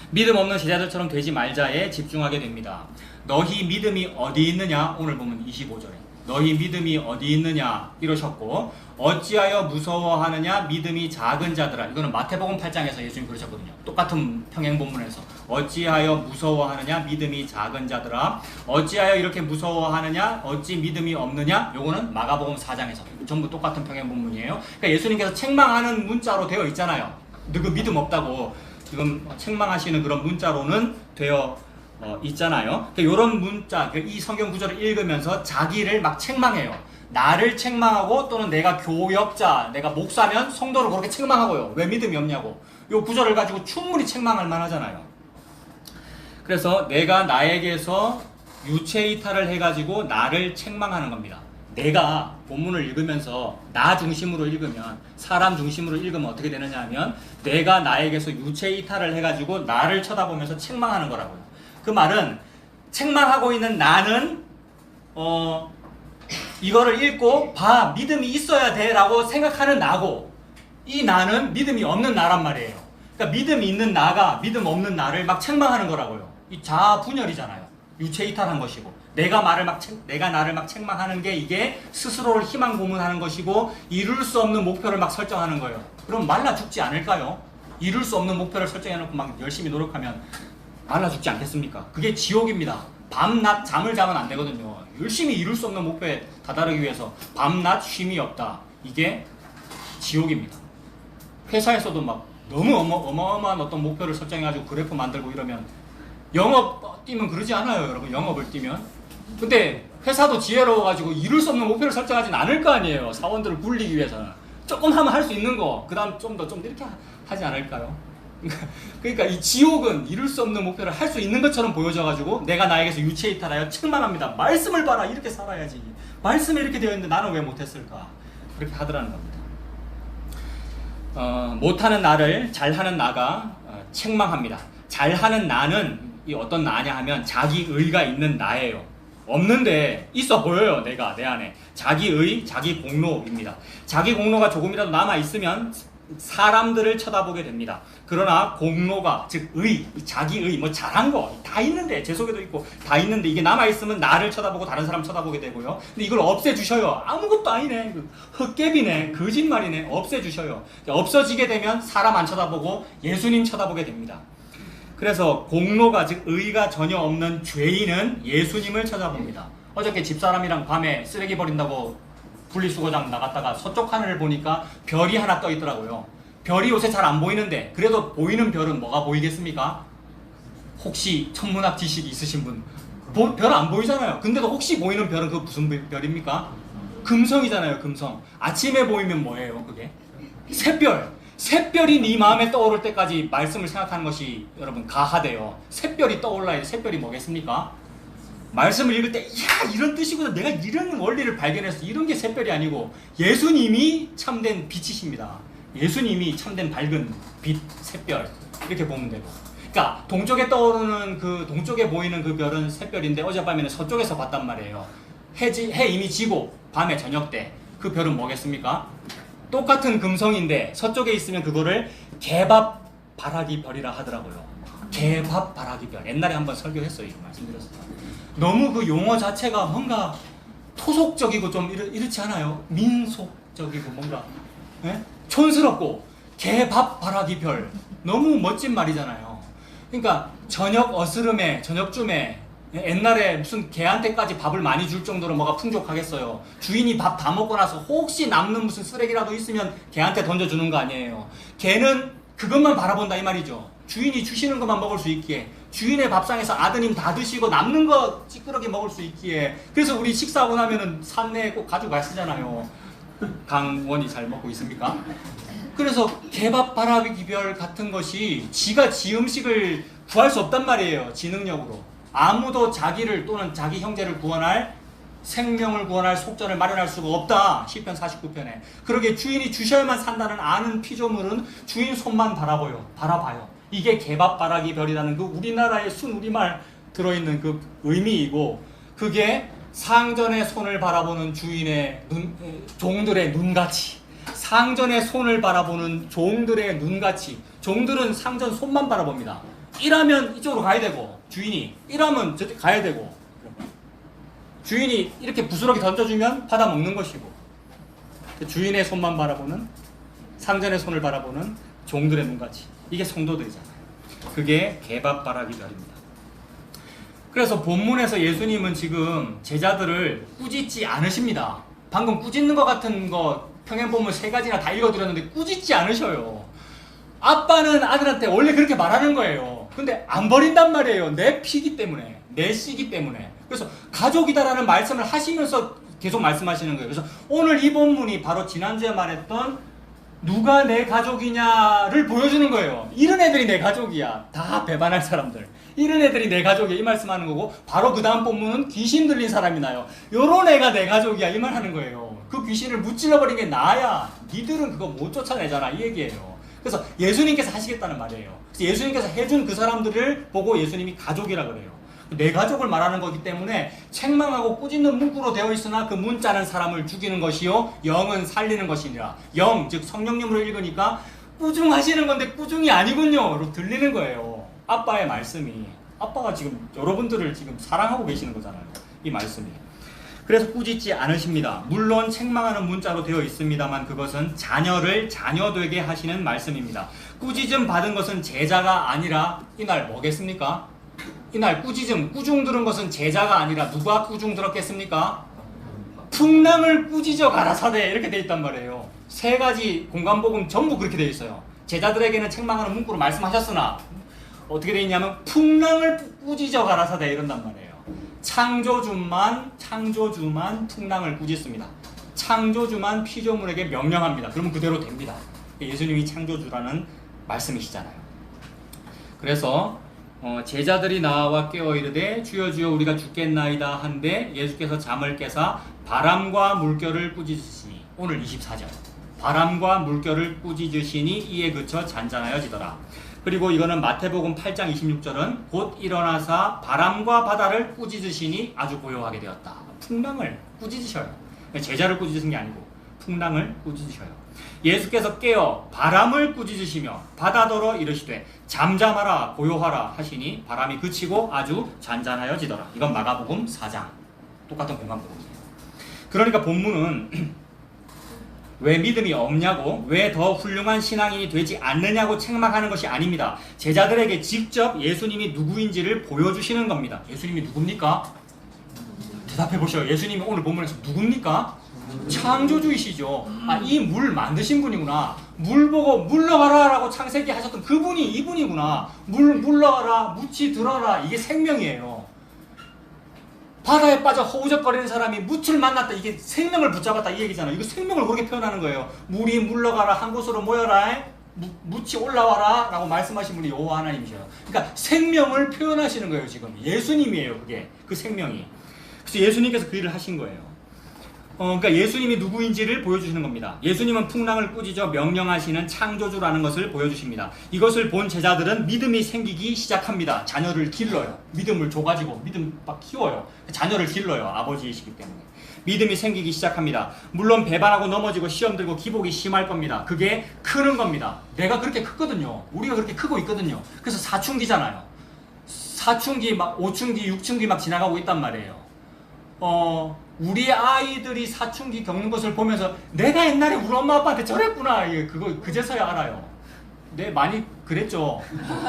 믿음 없는 제자들처럼 되지 말자에 집중하게 됩니다. 너희 믿음이 어디 있느냐? 오늘 보면 25절에 너희 믿음이 어디 있느냐 이러셨고, 어찌하여 무서워하느냐 믿음이 작은 자들아. 이거는 마태복음 8장에서 예수님 그러셨거든요. 똑같은 평행본문에서 어찌하여 무서워하느냐 믿음이 작은 자들아. 어찌하여 이렇게 무서워하느냐 어찌 믿음이 없느냐. 요거는 마가복음 4장에서 전부 똑같은 평행본문이에요. 그러니까 예수님께서 책망하는 문자로 되어 있잖아요. 그 믿음 없다고 지금 책망하시는 그런 문자로는 되어 있잖아요. 이런 문자, 이 성경 구절을 읽으면서 자기를 막 책망해요. 나를 책망하고 또는 내가 교역자, 내가 목사면 성도를 그렇게 책망하고요. 왜 믿음이 없냐고. 이 구절을 가지고 충분히 책망할 만하잖아요. 그래서 내가 나에게서 유체이탈을 해가지고 나를 책망하는 겁니다. 내가 본문을 읽으면서 나 중심으로 읽으면, 사람 중심으로 읽으면 어떻게 되느냐 하면 내가 나에게서 유체이탈을 해가지고 나를 쳐다보면서 책망하는 거라고요. 그 말은 책망하고 있는 나는 이거를 읽고 봐, 믿음이 있어야 돼 라고 생각하는 나고, 이 나는 믿음이 없는 나란 말이에요. 그러니까 믿음이 있는 나가 믿음 없는 나를 막 책망하는 거라고요. 이 자아 분열이잖아요. 유체이탈한 것이고, 내가 나를 막 책망하는 게 이게 스스로를 희망 고문하는 것이고 이룰 수 없는 목표를 막 설정하는 거예요. 그럼 말라 죽지 않을까요? 이룰 수 없는 목표를 설정해놓고 막 열심히 노력하면 말라 죽지 않겠습니까? 그게 지옥입니다. 밤낮 잠을 자면 안 되거든요. 열심히 이룰 수 없는 목표에 다다르기 위해서 밤낮 쉼이 없다. 이게 지옥입니다. 회사에서도 막 너무 어마어마한 어떤 목표를 설정해가지고 그래프 만들고 이러면 영업 뛰면 그러지 않아요, 여러분. 영업을 뛰면. 근데 회사도 지혜로워가지고 이룰 수 없는 목표를 설정하진 않을 거 아니에요. 사원들을 굴리기 위해서는. 조금 하면 할 수 있는 거, 그 다음 좀 이렇게 하지 않을까요? 그러니까 이 지옥은 이룰 수 없는 목표를 할 수 있는 것처럼 보여져가지고 내가 나에게서 유체이탈하여 책망합니다. 말씀을 봐라. 이렇게 살아야지. 말씀에 이렇게 되어 있는데 나는 왜 못했을까? 그렇게 하더라는 겁니다. 못하는 나를 잘하는 나가 책망합니다. 잘하는 나는 이 어떤 나냐 하면 자기 의가 있는 나예요. 없는데 있어 보여요. 내가 내 안에 자기 의, 자기 공로입니다. 자기 공로가 조금이라도 남아 있으면 사람들을 쳐다보게 됩니다. 그러나 공로가 즉 의, 자기 의, 뭐 잘한 거 다 있는데 제 속에도 있고 다 있는데 이게 남아 있으면 나를 쳐다보고 다른 사람 쳐다보게 되고요. 근데 이걸 없애주셔요. 아무것도 아니네, 헛개비네, 거짓말이네. 없애주셔요. 없어지게 되면 사람 안 쳐다보고 예수님 쳐다보게 됩니다. 그래서 공로가 즉 의가 전혀 없는 죄인은 예수님을 찾아봅니다. 어저께 집사람이랑 밤에 쓰레기 버린다고 분리수거장 나갔다가 서쪽 하늘을 보니까 별이 하나 떠 있더라고요. 별이 요새 잘 안 보이는데 그래도 보이는 별은 뭐가 보이겠습니까? 혹시 천문학 지식이 있으신 분, 별 안 보이잖아요. 근데도 혹시 보이는 별은 그 무슨 별입니까? 금성이잖아요. 금성. 아침에 보이면 뭐예요? 그게 샛별. 샛별이 네 마음에 떠오를 때까지 말씀을 생각하는 것이 여러분 가하대요. 샛별이 떠올라야 샛별이 뭐겠습니까? 말씀을 읽을 때 야 이런 뜻이구나, 내가 이런 원리를 발견했어, 이런 게 샛별이 아니고 예수님이 참된 빛이십니다. 예수님이 참된 밝은 빛, 샛별, 이렇게 보면 되고. 그러니까 동쪽에 떠오르는 그 동쪽에 보이는 그 별은 샛별인데 어젯밤에는 서쪽에서 봤단 말이에요. 해 이미 지고 밤에 저녁 때 그 별은 뭐겠습니까? 똑같은 금성인데 서쪽에 있으면 그거를 개밥바라기 별이라 하더라고요. 개밥바라기 별. 옛날에 한번 설교했어요. 이거 말씀드렸어요. 너무 그 용어 자체가 뭔가 토속적이고 좀 이렇지 않아요? 민속적이고 뭔가 촌스럽고 개밥바라기 별. 너무 멋진 말이잖아요. 그러니까 저녁 어스름에 저녁쯤에 옛날에 무슨 개한테까지 밥을 많이 줄 정도로 뭐가 풍족하겠어요. 주인이 밥 다 먹고 나서 혹시 남는 무슨 쓰레기라도 있으면 개한테 던져주는 거 아니에요. 개는 그것만 바라본다 이 말이죠. 주인이 주시는 것만 먹을 수 있기에, 주인의 밥상에서 아드님 다 드시고 남는 거 찌끄러기 먹을 수 있기에. 그래서 우리 식사하고 나면은 산내에 꼭 가져가시잖아요. 강원이 잘 먹고 있습니까? 그래서 개밥바라기 별 같은 것이 지가 지 음식을 구할 수 없단 말이에요. 지 능력으로. 아무도 자기를 또는 자기 형제를 구원할, 생명을 구원할 속전을 마련할 수가 없다. 시편 49편에. 그러게 주인이 주셔야만 산다는 아는 피조물은 주인 손만 바라봐요. 이게 개밥바라기 별이라는 그 우리나라의 순우리말 들어있는 그 의미이고, 그게 상전의 손을 바라보는 주인의 종들의 눈같이, 상전의 손을 바라보는 종들의 눈같이. 종들은 상전 손만 바라봅니다. 일하면 이쪽으로 가야 되고, 주인이 일하면 저쪽 가야 되고, 주인이 이렇게 부스러기 던져주면 받아 먹는 것이고, 주인의 손만 바라보는, 상전의 손을 바라보는 종들의 눈같이. 이게 성도들이잖아요. 그게 개밥바라기 별입니다. 그래서 본문에서 예수님은 지금 제자들을 꾸짖지 않으십니다. 방금 꾸짖는 것 같은 거 평행본문 3가지나 다 읽어드렸는데 꾸짖지 않으셔요. 아빠는 아들한테 원래 그렇게 말하는 거예요. 근데 안 버린단 말이에요. 내 피기 때문에, 내 씨기 때문에. 그래서 가족이다라는 말씀을 하시면서 계속 말씀하시는 거예요. 그래서 오늘 이 본문이 바로 지난주에 말했던 누가 내 가족이냐를 보여주는 거예요. 이런 애들이 내 가족이야. 다 배반할 사람들. 이런 애들이 내 가족이야. 이 말씀하는 거고, 바로 그 다음 본문은 귀신 들린 사람이 나요. 요런 애가 내 가족이야. 이 말 하는 거예요. 그 귀신을 무찔러버린 게 나야. 니들은 그거 못 쫓아내잖아. 이 얘기예요. 그래서 예수님께서 하시겠다는 말이에요. 그래서 예수님께서 해준 그 사람들을 보고 예수님이 가족이라 그래요. 내 가족을 말하는 거기 때문에 책망하고 꾸짖는 문구로 되어 있으나 그 문자는 사람을 죽이는 것이요 영은 살리는 것이니라. 영, 즉 성령님으로 읽으니까 꾸중하시는 건데 꾸중이 아니군요. 들리는 거예요. 아빠의 말씀이. 아빠가 지금 여러분들을 지금 사랑하고 계시는 거잖아요. 이 말씀이. 그래서 꾸짖지 않으십니다. 물론 책망하는 문자로 되어 있습니다만 그것은 자녀를 자녀되게 하시는 말씀입니다. 꾸짖음 받은 것은 제자가 아니라 이날 뭐겠습니까? 이날 꾸중 들은 것은 제자가 아니라 누가 꾸중 들었겠습니까? 풍랑을 꾸짖어 가라사대 이렇게 돼 있단 말이에요. 3가지 공간복음 전부 그렇게 돼 있어요. 제자들에게는 책망하는 문구로 말씀하셨으나 어떻게 돼 있냐면 풍랑을 꾸짖어 가라사대 이런단 말이에요. 창조주만 풍랑을 꾸짖습니다. 창조주만 피조물에게 명령합니다. 그러면 그대로 됩니다. 예수님이 창조주라는 말씀이시잖아요. 그래서 제자들이 나와 깨어 이르되 주여 주여 우리가 죽겠나이다 한데 예수께서 잠을 깨사 바람과 물결을 꾸짖으시니, 오늘 24절, 바람과 물결을 꾸짖으시니 이에 그쳐 잔잔하여지더라. 그리고 이거는 마태복음 8장 26절은 곧 일어나사 바람과 바다를 꾸짖으시니 아주 고요하게 되었다. 풍랑을 꾸짖으셔요. 제자를 꾸짖으신 게 아니고 풍랑을 꾸짖으셔요. 예수께서 깨어 바람을 꾸짖으시며 바다더러 이르시되 잠잠하라 고요하라 하시니 바람이 그치고 아주 잔잔하여지더라. 이건 마가복음 4장 똑같은 공간 부분이에요. 그러니까 본문은 왜 믿음이 없냐고, 왜 더 훌륭한 신앙인이 되지 않느냐고 책망하는 것이 아닙니다. 제자들에게 직접 예수님이 누구인지를 보여주시는 겁니다. 예수님이 누굽니까? 대답해 보셔요. 예수님이 오늘 본문에서 누굽니까? 창조주이시죠. 이 물 만드신 분이구나. 물 보고 물러가라 라고 창세기 하셨던 그분이 이분이구나. 물러가라, 무치 들어라. 이게 생명이에요. 바다에 빠져 허우적거리는 사람이 무치를 만났다. 이게 생명을 붙잡았다 이 얘기잖아요. 이거 생명을 그렇게 표현하는 거예요. 물이 물러가라, 한 곳으로 모여라, 무치 올라와라 라고 말씀하신 분이 여호와 하나님이셔요. 그러니까 생명을 표현하시는 거예요. 지금 예수님이에요. 그게 그 생명이. 그래서 예수님께서 그 일을 하신 거예요. 그러니까 예수님이 누구인지를 보여주시는 겁니다. 예수님은 풍랑을 꾸짖어 명령하시는 창조주라는 것을 보여주십니다. 이것을 본 제자들은 믿음이 생기기 시작합니다. 자녀를 길러요. 믿음을 줘가지고 믿음 막 키워요. 자녀를 길러요. 아버지이시기 때문에. 믿음이 생기기 시작합니다. 물론 배반하고 넘어지고 시험 들고 기복이 심할 겁니다. 그게 크는 겁니다. 내가 그렇게 크거든요. 우리가 그렇게 크고 있거든요. 그래서 사춘기잖아요. 사춘기 막 5춘기 6춘기 막 지나가고 있단 말이에요. 우리 아이들이 사춘기 겪는 것을 보면서 내가 옛날에 우리 엄마 아빠한테 저랬구나. 그거 그제서야 알아요. 네, 많이 그랬죠.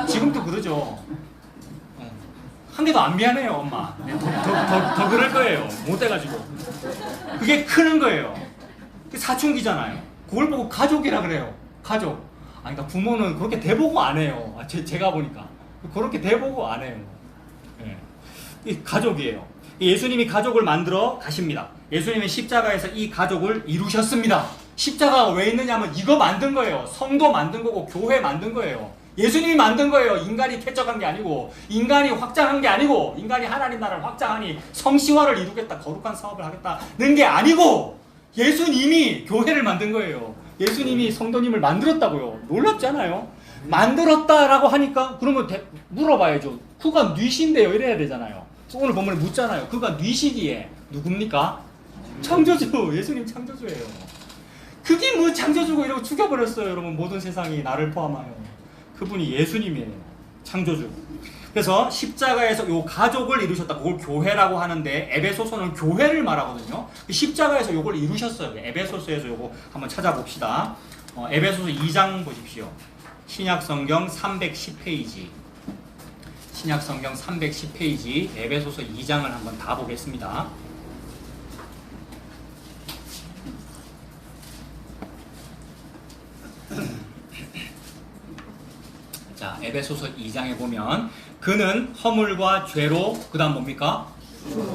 지금도 그러죠. 한 개도 안 미안해요, 엄마. 네, 더 그럴 거예요. 못해가지고. 그게 크는 거예요. 사춘기잖아요. 그걸 보고 가족이라 그래요. 가족. 그러니까 부모는 그렇게 대보고 안 해요. 제가 보니까. 그렇게 대보고 안 해요. 네. 가족이에요. 예수님이 가족을 만들어 가십니다. 예수님은 십자가에서 이 가족을 이루셨습니다. 십자가가 왜 있느냐면 이거 만든 거예요. 성도 만든 거고 교회 만든 거예요. 예수님이 만든 거예요. 인간이 개척한 게 아니고, 인간이 확장한 게 아니고, 인간이 하나님 나라를 확장하니 성시화를 이루겠다, 거룩한 사업을 하겠다는 게 아니고, 예수님이 교회를 만든 거예요. 예수님이 성도님을 만들었다고요. 놀랍잖아요. 만들었다라고 하니까 그러면 물어봐야죠. 그가 뉘신데요 이래야 되잖아요. 오늘 본문에 묻잖아요. 그가 뉘시기에 누굽니까? 창조주. 예수님 창조주예요. 그게 뭐 창조주고 이러고 죽여버렸어요. 여러분, 모든 세상이 나를 포함하여. 그분이 예수님이에요. 창조주. 그래서 십자가에서 요 가족을 이루셨다. 그걸 교회라고 하는데 에베소서는 교회를 말하거든요. 십자가에서 요걸 이루셨어요. 에베소서에서 요거 한번 찾아봅시다. 에베소서 2장 보십시오. 신약성경 310페이지. 신약성경 310페이지 에베소서 2장을 한번 다 보겠습니다. 자, 에베소서 2장에 보면 그는 허물과 죄로 그 다음 뭡니까?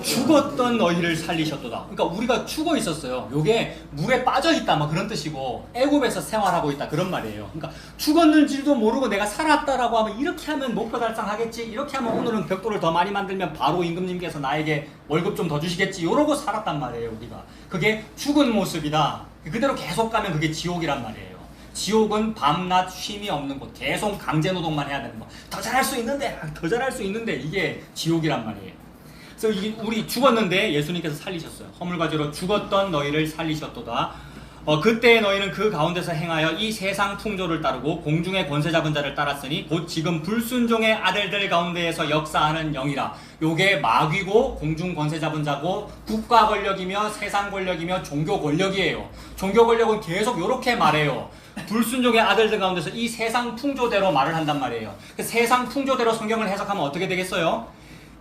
죽었던 너희를 살리셨도다. 그러니까 우리가 죽어 있었어요. 요게 물에 빠져 있다 막 그런 뜻이고, 애굽에서 생활하고 있다 그런 말이에요. 그러니까 죽었는지도 모르고 내가 살았다라고 하면 이렇게 하면 목표 달성하겠지, 이렇게 하면 오늘은 벽돌을 더 많이 만들면 바로 임금님께서 나에게 월급 좀 더 주시겠지, 이러고 살았단 말이에요. 우리가 그게 죽은 모습이다. 그대로 계속 가면 그게 지옥이란 말이에요. 지옥은 밤낮 쉼이 없는 곳, 계속 강제노동만 해야 되는 거. 더 잘할 수 있는데 이게 지옥이란 말이에요. 그래서 우리 죽었는데 예수님께서 살리셨어요. 허물과 죄로 죽었던 너희를 살리셨도다. 그때 너희는 그 가운데서 행하여 이 세상 풍조를 따르고 공중의 권세 잡은 자를 따랐으니 곧 지금 불순종의 아들들 가운데에서 역사하는 영이라. 요게 마귀고 공중 권세 잡은 자고 국가 권력이며 세상 권력이며 종교 권력이에요. 종교 권력은 계속 요렇게 말해요. 불순종의 아들들 가운데서 이 세상 풍조대로 말을 한단 말이에요. 그 세상 풍조대로 성경을 해석하면 어떻게 되겠어요?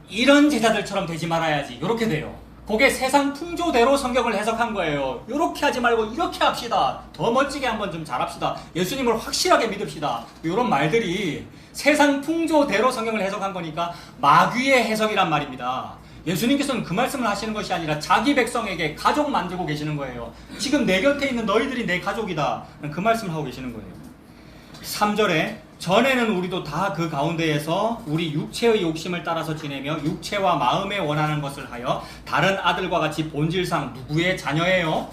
이런 제자들처럼 되지 말아야지, 이렇게 돼요. 그게 세상 풍조대로 성경을 해석한 거예요. 이렇게 하지 말고 이렇게 합시다. 더 멋지게 한번 좀 잘합시다. 예수님을 확실하게 믿읍시다. 이런 말들이 세상 풍조대로 성경을 해석한 거니까 마귀의 해석이란 말입니다. 예수님께서는 그 말씀을 하시는 것이 아니라 자기 백성에게 가족 만들고 계시는 거예요. 지금 내 곁에 있는 너희들이 내 가족이다. 그 말씀을 하고 계시는 거예요. 3절에 전에는 우리도 다 그 가운데에서 우리 육체의 욕심을 따라서 지내며 육체와 마음에 원하는 것을 하여 다른 아들과 같이 본질상 누구의 자녀예요?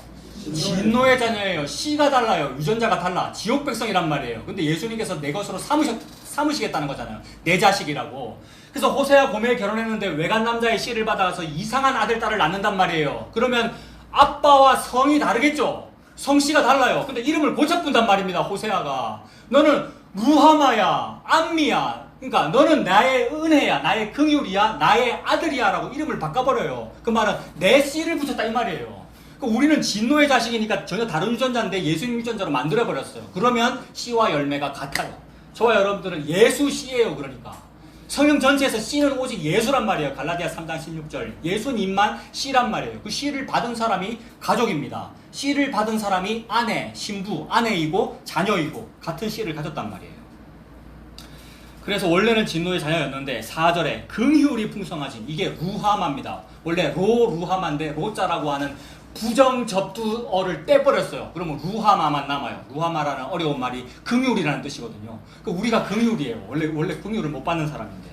진노의 자녀예요. 씨가 달라요. 유전자가 달라. 지옥 백성이란 말이에요. 근데 예수님께서 내 것으로 삼으시겠다는 거잖아요. 내 자식이라고. 그래서 호세와 고멜 결혼했는데 외간 남자의 씨를 받아서 이상한 아들, 딸을 낳는단 말이에요. 그러면 아빠와 성이 다르겠죠? 성씨가 달라요. 근데 이름을 고쳐본단 말입니다. 호세아가. 너는 루하마야, 암미야. 그러니까 너는 나의 은혜야, 나의 긍휼이야, 나의 아들이야 라고 이름을 바꿔버려요. 그 말은 내 씨를 붙였다 이 말이에요. 우리는 진노의 자식이니까 전혀 다른 유전자인데 예수님 유전자로 만들어버렸어요. 그러면 씨와 열매가 같아요. 저와 여러분들은 예수 씨예요. 그러니까 성경 전체에서 씨는 오직 예수란 말이에요. 갈라디아 3장 16절 예수님만 씨란 말이에요. 그 씨를 받은 사람이 가족입니다. 씨를 받은 사람이 아내, 신부, 아내이고 자녀이고 같은 씨를 가졌단 말이에요. 그래서 원래는 진노의 자녀였는데 4절에 긍휼이 풍성하신 이게 루하마입니다. 원래 루하마인데 로자라고 하는 부정접두어를 떼버렸어요. 그러면 루하마만 남아요. 루하마라는 어려운 말이 긍휼이라는 뜻이거든요. 우리가 긍휼이에요. 원래 긍휼을 못 받는 사람인데.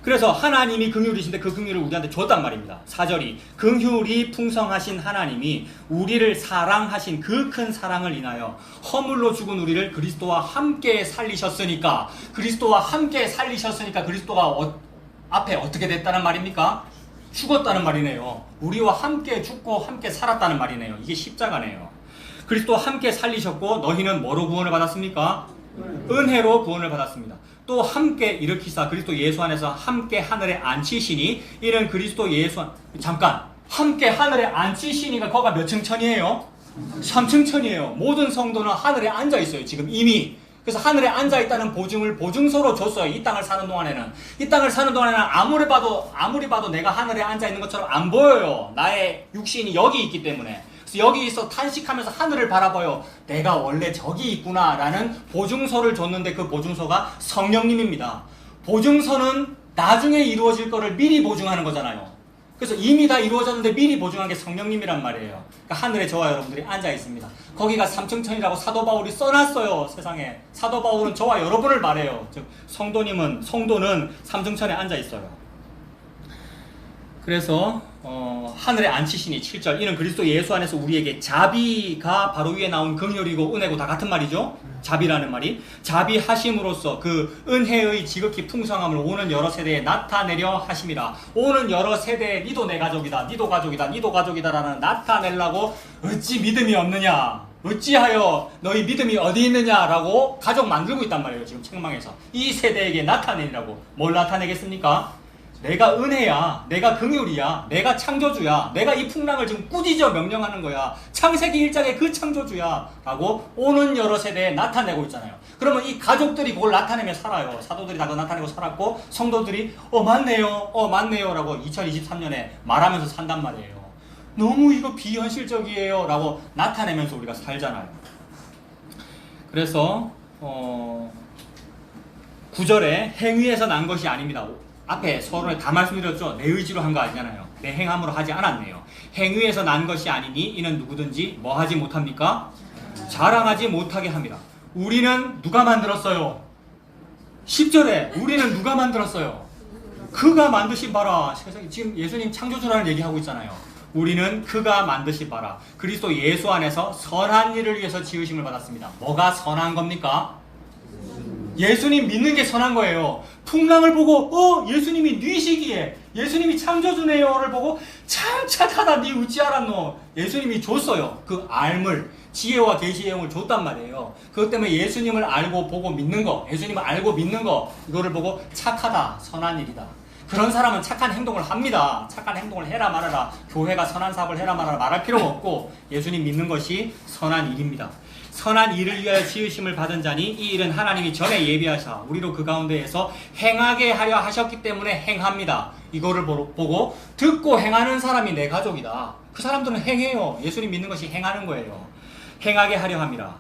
그래서 하나님이 긍휼이신데 그 긍휼을 우리한테 줬단 말입니다. 4절이 긍휼이 풍성하신 하나님이 우리를 사랑하신 그 큰 사랑을 인하여 허물로 죽은 우리를 그리스도와 함께 살리셨으니까 그리스도가 앞에 어떻게 됐다는 말입니까? 죽었다는 말이네요. 우리와 함께 죽고 함께 살았다는 말이네요. 이게 십자가네요. 그리스도와 함께 살리셨고 너희는 뭐로 구원을 받았습니까? 은혜로 구원을 받았습니다. 또 함께 일으키사 그리스도 예수 안에서 함께 하늘에 앉히시니 이는 그리스도 예수 잠깐 함께 하늘에 앉히시니가 거가 몇 층천이에요? 3층 천이에요. 모든 성도는 하늘에 앉아 있어요. 지금 이미. 그래서 하늘에 앉아있다는 보증을 보증서로 줬어요. 이 땅을 사는 동안에는 아무리 봐도 내가 하늘에 앉아있는 것처럼 안 보여요. 나의 육신이 여기 있기 때문에. 그래서 여기서 탄식하면서 하늘을 바라봐요. 내가 원래 저기 있구나 라는 보증서를 줬는데 그 보증서가 성령님입니다. 보증서는 나중에 이루어질 거를 미리 보증하는 거잖아요. 그래서 이미 다 이루어졌는데 미리 보증한 게 성령님이란 말이에요. 그러니까 하늘에 저와 여러분들이 앉아 있습니다. 거기가 삼층천이라고 사도 바울이 써놨어요. 세상에. 사도 바울은 저와 여러분을 말해요. 즉 성도는 삼층천에 앉아 있어요. 그래서 하늘에 앉히시니 7절 이는 그리스도 예수 안에서 우리에게 자비가 바로 위에 나온 긍휼이고 은혜고 다 같은 말이죠. 자비라는 말이 자비하심으로써 그 은혜의 지극히 풍성함을 오는 여러 세대에 나타내려 하심이라. 오는 여러 세대에 니도 내 가족이다, 니도 가족이다 라는 나타내려고 어찌 믿음이 없느냐, 어찌하여 너희 믿음이 어디 있느냐라고 가족 만들고 있단 말이에요. 지금 책망에서 이 세대에게 나타내리라고. 뭘 나타내겠습니까? 내가 은혜야, 내가 긍휼이야, 내가 창조주야, 내가 이 풍랑을 지금 꾸짖어 명령하는 거야. 창세기 1장의 그 창조주야 라고 오는 여러 세대에 나타내고 있잖아요. 그러면 이 가족들이 그걸 나타내며 살아요. 사도들이 다 그걸 나타내고 살았고 성도들이 맞네요 라고 2023년에 말하면서 산단 말이에요. 너무 이거 비현실적이에요 라고 나타내면서 우리가 살잖아요. 그래서 9절에 행위에서 난 것이 아닙니다. 앞에 서론에 다 말씀드렸죠. 내 의지로 한 거 아니잖아요. 내 행함으로 하지 않았네요. 행위에서 난 것이 아니니 이는 누구든지 뭐 하지 못합니까? 자랑하지 못하게 합니다. 우리는 누가 만들었어요? 10절에 우리는 누가 만들었어요? 그가 만드신 바라. 지금 예수님 창조주라는 얘기하고 있잖아요. 우리는 그가 만드신 바라. 그리스도 예수 안에서 선한 일을 위해서 지으심을 받았습니다. 뭐가 선한 겁니까? 예수님 믿는 게 선한 거예요. 풍랑을 보고 예수님이 뉘시기에 예수님이 창조주네요를 보고 참 착하다 니 어찌 알았노. 예수님이 줬어요. 그 알물 지혜와 계시의 영을 줬단 말이에요. 그것 때문에 예수님을 알고 보고 믿는 거, 예수님을 알고 믿는 거, 이거를 보고 착하다, 선한 일이다. 그런 사람은 착한 행동을 합니다. 착한 행동을 해라 말아라, 교회가 선한 사업을 해라 말아라 말할 필요가 없고 예수님 믿는 것이 선한 일입니다. 선한 일을 위하여 지으심을 받은 자니 이 일은 하나님이 전에 예비하사 우리로 그 가운데에서 행하게 하려 하셨기 때문에 행합니다. 이거를 보고 듣고 행하는 사람이 내 가족이다. 그 사람들은 행해요. 예수님 믿는 것이 행하는 거예요. 행하게 하려 함이라.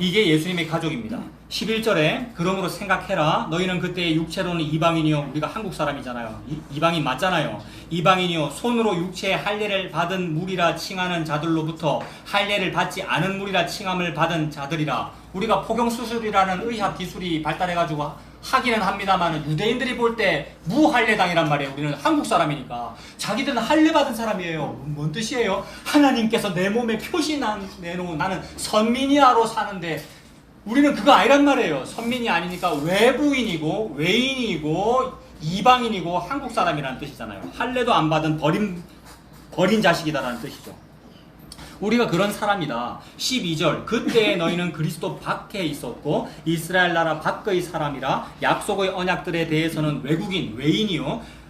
이게 예수님의 가족입니다. 11절에 그러므로 생각해라. 너희는 그때의 육체로는 이방인이요. 우리가 한국 사람이잖아요. 이방인 맞잖아요. 이방인이요. 손으로 육체의 할례를 받은 무리라 칭하는 자들로부터 할례를 받지 않은 무리라 칭함을 받은 자들이라. 우리가 포경수술이라는 의학 기술이 발달해가지고 하기는 합니다만 유대인들이 볼 때 무할례당이란 말이에요. 우리는 한국 사람이니까. 자기들은 할례 받은 사람이에요. 뭔 뜻이에요? 하나님께서 내 몸에 표시 내놓은 나는 선민이야로 사는데 우리는 그거 아니란 말이에요. 선민이 아니니까 외부인이고 외인이고 이방인이고 한국 사람이라는 뜻이잖아요. 할례도 안 받은 버린 자식이다라는 뜻이죠. 우리가 그런 사람이다. 12절 그때 너희는 그리스도 밖에 있었고 이스라엘 나라 밖의 사람이라. 약속의 언약들에 대해서는 외국인 외인이요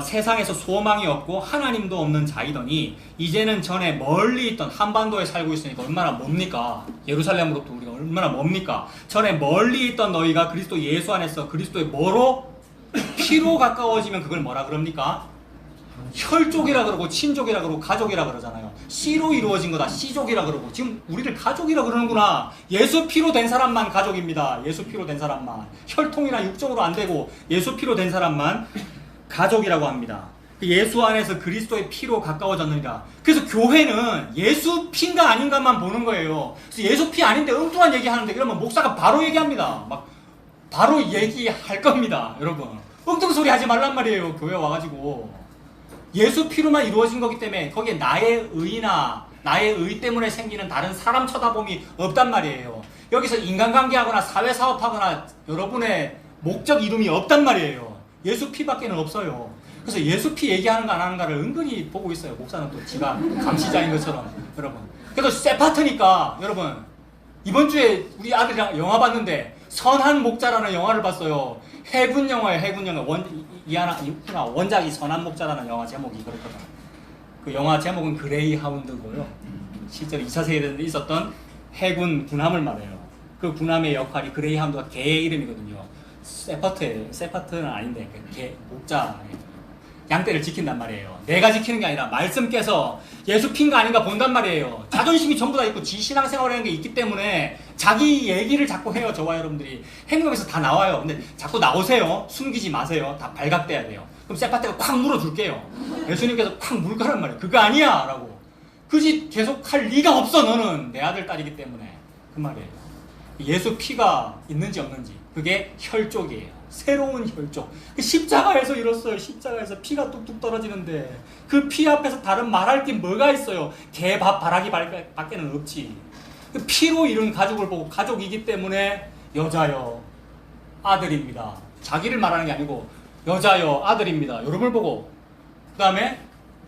세상에서 소망이 없고 하나님도 없는 자이더니 이제는 전에 멀리 있던 한반도에 살고 있으니까 얼마나 멉니까? 예루살렘으로부터 우리가 얼마나 멉니까? 전에 멀리 있던 너희가 그리스도 예수 안에서 그리스도의 뭐로? 피로 가까워지면 그걸 뭐라 그럽니까? 혈족이라 그러고 친족이라 그러고 가족이라 그러잖아요. 씨로 이루어진 거다. 씨족이라 그러고. 지금 우리를 가족이라 그러는구나. 예수 피로 된 사람만 가족입니다. 예수 피로 된 사람만. 혈통이나 육적으로 안 되고 예수 피로 된 사람만 가족이라고 합니다. 예수 안에서 그리스도의 피로 가까워졌느니라. 그래서 교회는 예수 피인가 아닌가만 보는 거예요. 그래서 예수 피 아닌데 엉뚱한 얘기하는데 그러면 목사가 바로 얘기합니다. 막 바로 얘기할 겁니다. 여러분 엉뚱 소리 하지 말란 말이에요. 교회 와가지고 예수 피로만 이루어진 거기 때문에 거기에 나의 의나 나의 의 때문에 생기는 다른 사람 쳐다봄이 없단 말이에요. 여기서 인간관계하거나 사회사업하거나 여러분의 목적 이름이 없단 말이에요. 예수 피밖에는 없어요. 그래서 예수 피 얘기하는가 안 하는가를 은근히 보고 있어요. 목사는 또 지가 감시자인 것처럼. 여러분 그래도 세파트니까 여러분 이번 주에 우리 아들이랑 영화 봤는데 선한 목자라는 영화를 봤어요. 해군 영화예요. 해군 영화. 원작이 선한 목자라는 영화 제목이 그렇거든요. 그 영화 제목은 그레이 하운드고요. 실제로 2차 세계대전에 있었던 해군 군함을 말해요. 그 군함의 역할이 그레이 하운드가 개의 이름이거든요. 세파트예요. 세파트는 아닌데 개 목자예요. 양떼를 지킨단 말이에요. 내가 지키는 게 아니라 말씀께서 예수 핀가 아닌가 본단 말이에요. 자존심이 전부 다 있고 지신앙생활이라는 게 있기 때문에 자기 얘기를 자꾸 해요. 저와 여러분들이 행동에서 다 나와요. 근데 자꾸 나오세요. 숨기지 마세요. 다 발각돼야 돼요. 그럼 세파트가 콱 물어줄게요. 예수님께서 콱 물 거란 말이에요. 그거 아니야 라고. 그 짓 계속 할 리가 없어. 너는 내 아들 딸이기 때문에. 그 말이에요. 예수 피가 있는지 없는지 그게 혈족이에요. 새로운 혈족. 십자가에서 이뤘어요. 십자가에서 피가 뚝뚝 떨어지는데 그 피 앞에서 다른 말할 게 뭐가 있어요? 개밥 바라기 밖에는 없지. 그 피로 이룬 가족을 보고 가족이기 때문에 여자여 아들입니다. 자기를 말하는 게 아니고 여자여 아들입니다. 여러분을 보고 그 다음에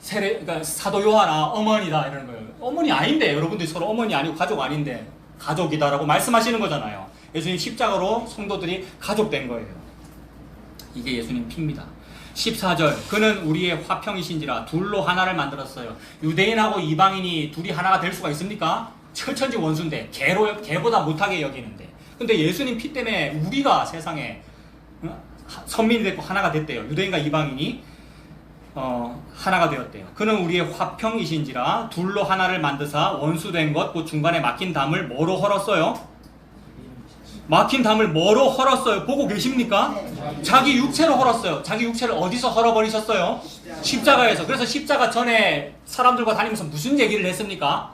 그러니까 사도 요한아 어머니다 이러는 거예요. 어머니 아닌데 여러분들이 서로 어머니 아니고 가족 아닌데 가족이다라고 말씀하시는 거잖아요. 예수님 십자가로 성도들이 가족된 거예요. 이게 예수님 피입니다. 14절 그는 우리의 화평이신지라 둘로 하나를 만들었어요. 유대인하고 이방인이 둘이 하나가 될 수가 있습니까? 철천지 원수인데 개보다 못하게 여기는데 근데 예수님 피 때문에 우리가 세상에 선민이 됐고 하나가 됐대요. 유대인과 이방인이 하나가 되었대요. 그는 우리의 화평이신지라 둘로 하나를 만드사 원수된 것 그 중간에 막힌 담을 뭐로 헐었어요? 막힌 담을 뭐로 헐었어요? 보고 계십니까? 네. 자기 육체로 헐었어요. 자기 육체를 어디서 헐어버리셨어요? 십자가에서. 그래서 십자가 전에 사람들과 다니면서 무슨 얘기를 했습니까?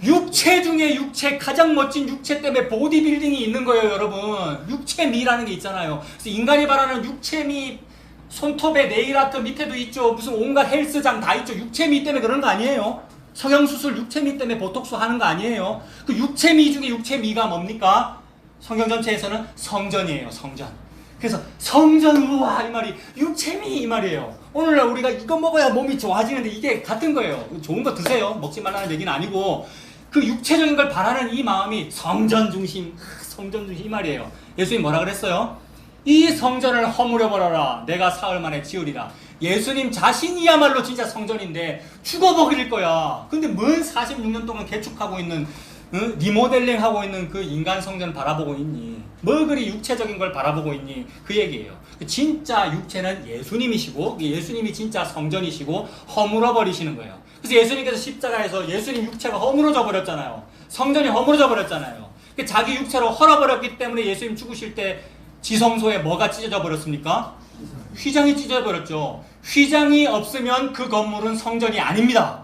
육체 중에 육체, 가장 멋진 육체 때문에 보디빌딩이 있는 거예요, 여러분. 육체미라는 게 있잖아요. 그래서 인간이 바라는 육체미, 손톱에 네일아트 밑에도 있죠. 무슨 온갖 헬스장 다 있죠. 육체미 때문에 그런 거 아니에요? 성형수술 육체미 때문에 보톡스 하는 거 아니에요? 그 육체미 중에 육체미가 뭡니까? 성경 전체에서는 성전이에요. 성전. 그래서 성전 우와 이 말이 육체미 이 말이에요. 오늘날 우리가 이거 먹어야 몸이 좋아지는데 이게 같은 거예요. 좋은 거 드세요. 먹지 말라는 얘기는 아니고 그 육체적인 걸 바라는 이 마음이 성전 중심 이 말이에요. 예수님이 뭐라 그랬어요? 이 성전을 허물어버려라. 내가 사흘 만에 지으리라. 예수님 자신이야말로 진짜 성전인데 죽어버릴 거야. 근데 뭔 46년 동안 개축하고 있는 리모델링하고 있는 그 인간 성전을 바라보고 있니? 뭐 그리 육체적인 걸 바라보고 있니? 그 얘기예요. 진짜 육체는 예수님이시고 예수님이 진짜 성전이시고 허물어 버리시는 거예요. 그래서 예수님께서 십자가에서 예수님 육체가 허물어져 버렸잖아요. 성전이 허물어져 버렸잖아요. 자기 육체로 헐어버렸기 때문에 예수님 죽으실 때 지성소에 뭐가 찢어져 버렸습니까? 휘장이 찢어져 버렸죠. 휘장이 없으면 그 건물은 성전이 아닙니다.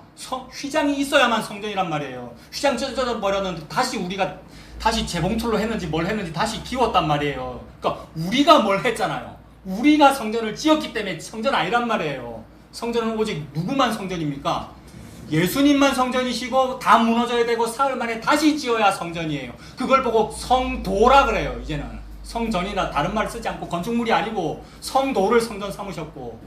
휘장이 있어야만 성전이란 말이에요. 휘장 찢어져 버렸는데 우리가 다시 재봉틀로 했는지 뭘 했는지 다시 기웠단 말이에요. 그러니까 우리가 뭘 했잖아요. 우리가 성전을 지었기 때문에 성전 아니란 말이에요. 성전은 오직 누구만 성전입니까? 예수님만 성전이시고 다 무너져야 되고 사흘 만에 다시 지어야 성전이에요. 그걸 보고 성도라 그래요. 이제는 성전이나 다른 말 쓰지 않고 건축물이 아니고 성도를 성전 삼으셨고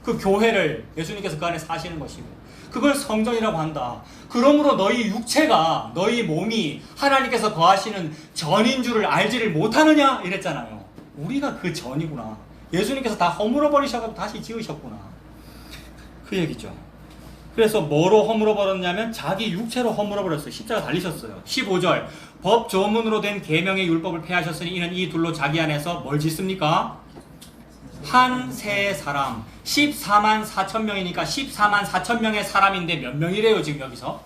그 교회를 예수님께서 그 안에 사시는 것이고 그걸 성전이라고 한다. 그러므로 너희 육체가 너희 몸이 하나님께서 거하시는 전인 줄을 알지를 못하느냐 이랬잖아요. 우리가 그 전이구나. 예수님께서 다 허물어 버리셔서 다시 지으셨구나. 그 얘기죠. 그래서 뭐로 허물어 버렸냐면 자기 육체로 허물어 버렸어요. 십자가 달리셨어요. 15절 법 조문으로 된 계명의 율법을 폐하셨으니 이는 이 둘로 자기 안에서 뭘 짓습니까? 한 세 사람 14만 4천 명이니까 14만 4천 명의 사람인데 몇 명이래요 지금 여기서?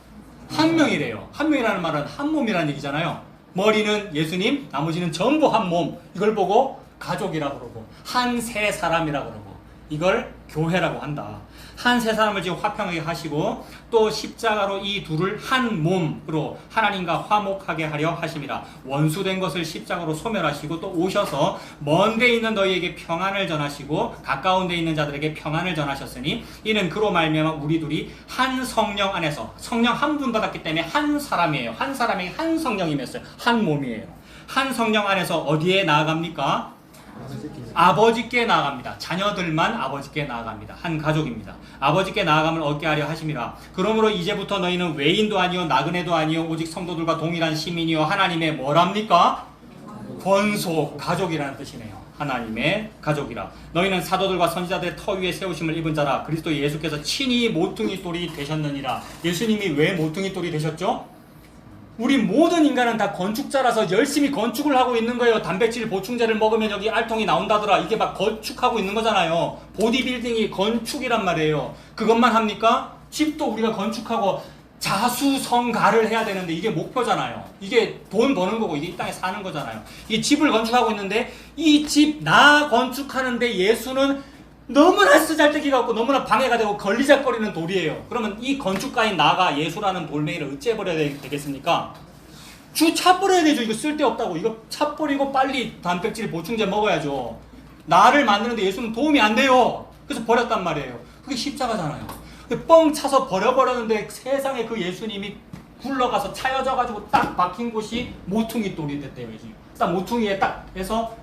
한 명이래요. 한 명이라는 말은 한 몸이라는 얘기잖아요. 머리는 예수님, 나머지는 전부 한 몸. 이걸 보고 가족이라고 그러고 한 세 사람이라고 그러고 이걸 교회라고 한다. 한 세 사람을 지금 화평하게 하시고 또 십자가로 이 둘을 한 몸으로 하나님과 화목하게 하려 하심이라. 원수된 것을 십자가로 소멸하시고 또 오셔서 먼 데 있는 너희에게 평안을 전하시고 가까운 데 있는 자들에게 평안을 전하셨으니 이는 그로 말미암아 우리 둘이 한 성령 안에서 성령 한 분 받았기 때문에 한 사람이에요. 한 사람에게 한 성령이었어요. 한 몸이에요. 한 성령 안에서 어디에 나아갑니까? 아버지께 나아갑니다. 자녀들만 아버지께 나아갑니다. 한 가족입니다. 아버지께 나아감을 얻게 하려 하심이라. 그러므로 이제부터 너희는 외인도 아니요 나그네도 아니요 오직 성도들과 동일한 시민이요 하나님의 뭐랍니까? 권속 가족이라는 뜻이네요. 하나님의 가족이라. 너희는 사도들과 선지자들의 터 위에 세우심을 입은 자라. 그리스도 예수께서 친히 모퉁이 돌이 되셨느니라. 예수님이 왜 모퉁이 돌이 되셨죠? 우리 모든 인간은 다 건축자라서 열심히 건축을 하고 있는 거예요. 단백질 보충제를 먹으면 여기 알통이 나온다더라. 이게 막 건축하고 있는 거잖아요. 보디빌딩이 건축이란 말이에요. 그것만 합니까? 집도 우리가 건축하고 자수성가를 해야 되는데 이게 목표잖아요. 이게 돈 버는 거고 이게 이 땅에 사는 거잖아요. 이 집을 건축하고 있는데 이 집 나 건축하는데 예수는 너무나 쓰잘데기 같고 너무나 방해가 되고 걸리적거리는 돌이에요. 그러면 이 건축가인 나가 예수라는 돌멩이를 어찌해버려야 되겠습니까? 차버려야 되죠. 이거 쓸데없다고. 이거 차버리고 빨리 단백질 보충제 먹어야죠. 나를 만드는데 예수는 도움이 안 돼요. 그래서 버렸단 말이에요. 그게 십자가잖아요. 뻥 차서 버려버렸는데 세상에 그 예수님이 굴러가서 차여져가지고 딱 박힌 곳이 모퉁이 돌이 됐대요. 딱 모퉁이에 딱 해서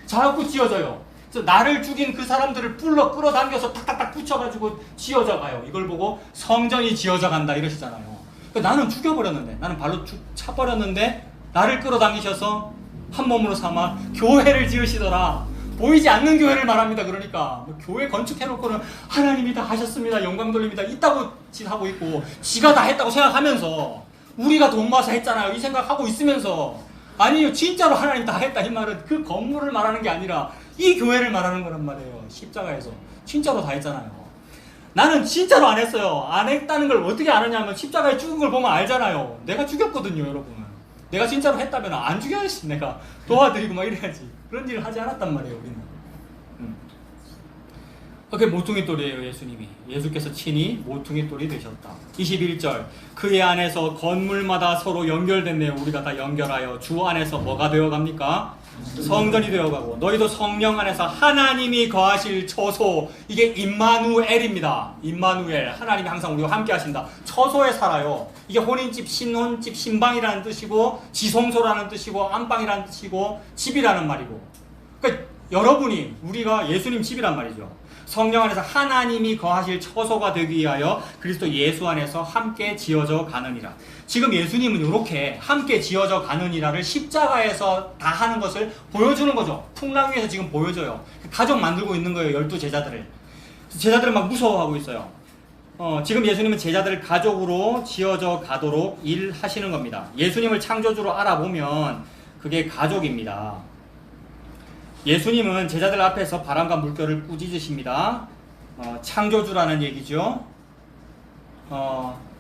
자꾸 찧어져요. 나를 죽인 그 사람들을 끌어당겨서 탁탁탁 붙여가지고 지어져 가요. 이걸 보고 성전이 지어져 간다 이러시잖아요. 나는 죽여버렸는데, 나는 발로 차버렸는데 나를 끌어당기셔서 한 몸으로 삼아 교회를 지으시더라. 보이지 않는 교회를 말합니다. 그러니까 교회 건축해놓고는 하나님이 다 하셨습니다. 영광 돌립니다. 있다고 하고 있고 지가 다 했다고 생각하면서 우리가 돈 모아서 했잖아요. 이 생각하고 있으면서 아니요 진짜로 하나님 다 했다 이 말은 그 건물을 말하는 게 아니라 이 교회를 말하는 거란 말이에요. 십자가에서 진짜로 다 했잖아요. 나는 진짜로 안 했어요. 안 했다는 걸 어떻게 아느냐면 십자가에 죽은 걸 보면 알잖아요. 내가 죽였거든요. 여러분 내가 진짜로 했다면 안 죽여야지. 내가 도와드리고 막 이래야지. 그런 일을 하지 않았단 말이에요. 우리는 그게 모퉁이 돌이에요. 예수님이 예수께서 친히 모퉁이 돌이 되셨다. 21절 그의 안에서 건물마다 서로 연결됐네요. 우리가 다 연결하여 주 안에서 뭐가 되어갑니까? 성전이 되어가고 너희도 성령 안에서 하나님이 거하실 처소. 이게 임마누엘입니다. 임마누엘 하나님이 항상 우리와 함께 하신다. 처소에 살아요. 이게 혼인집, 신혼집, 신방이라는 뜻이고 지성소라는 뜻이고 안방이라는 뜻이고 집이라는 말이고 그러니까 여러분이 우리가 예수님 집이란 말이죠. 성령 안에서 하나님이 거하실 처소가 되기 위하여 그리스도 예수 안에서 함께 지어져 가느니라. 지금 예수님은 이렇게 함께 지어져 가느니라를 십자가에서 다 하는 것을 보여주는 거죠. 풍랑 위에서 지금 보여줘요. 가족 만들고 있는 거예요. 12제자들을. 제자들은 막 무서워하고 있어요. 지금 예수님은 제자들을 가족으로 지어져 가도록 일하시는 겁니다. 예수님을 창조주로 알아보면 그게 가족입니다. 예수님은 제자들 앞에서 바람과 물결을 꾸짖으십니다. 창조주라는 얘기죠.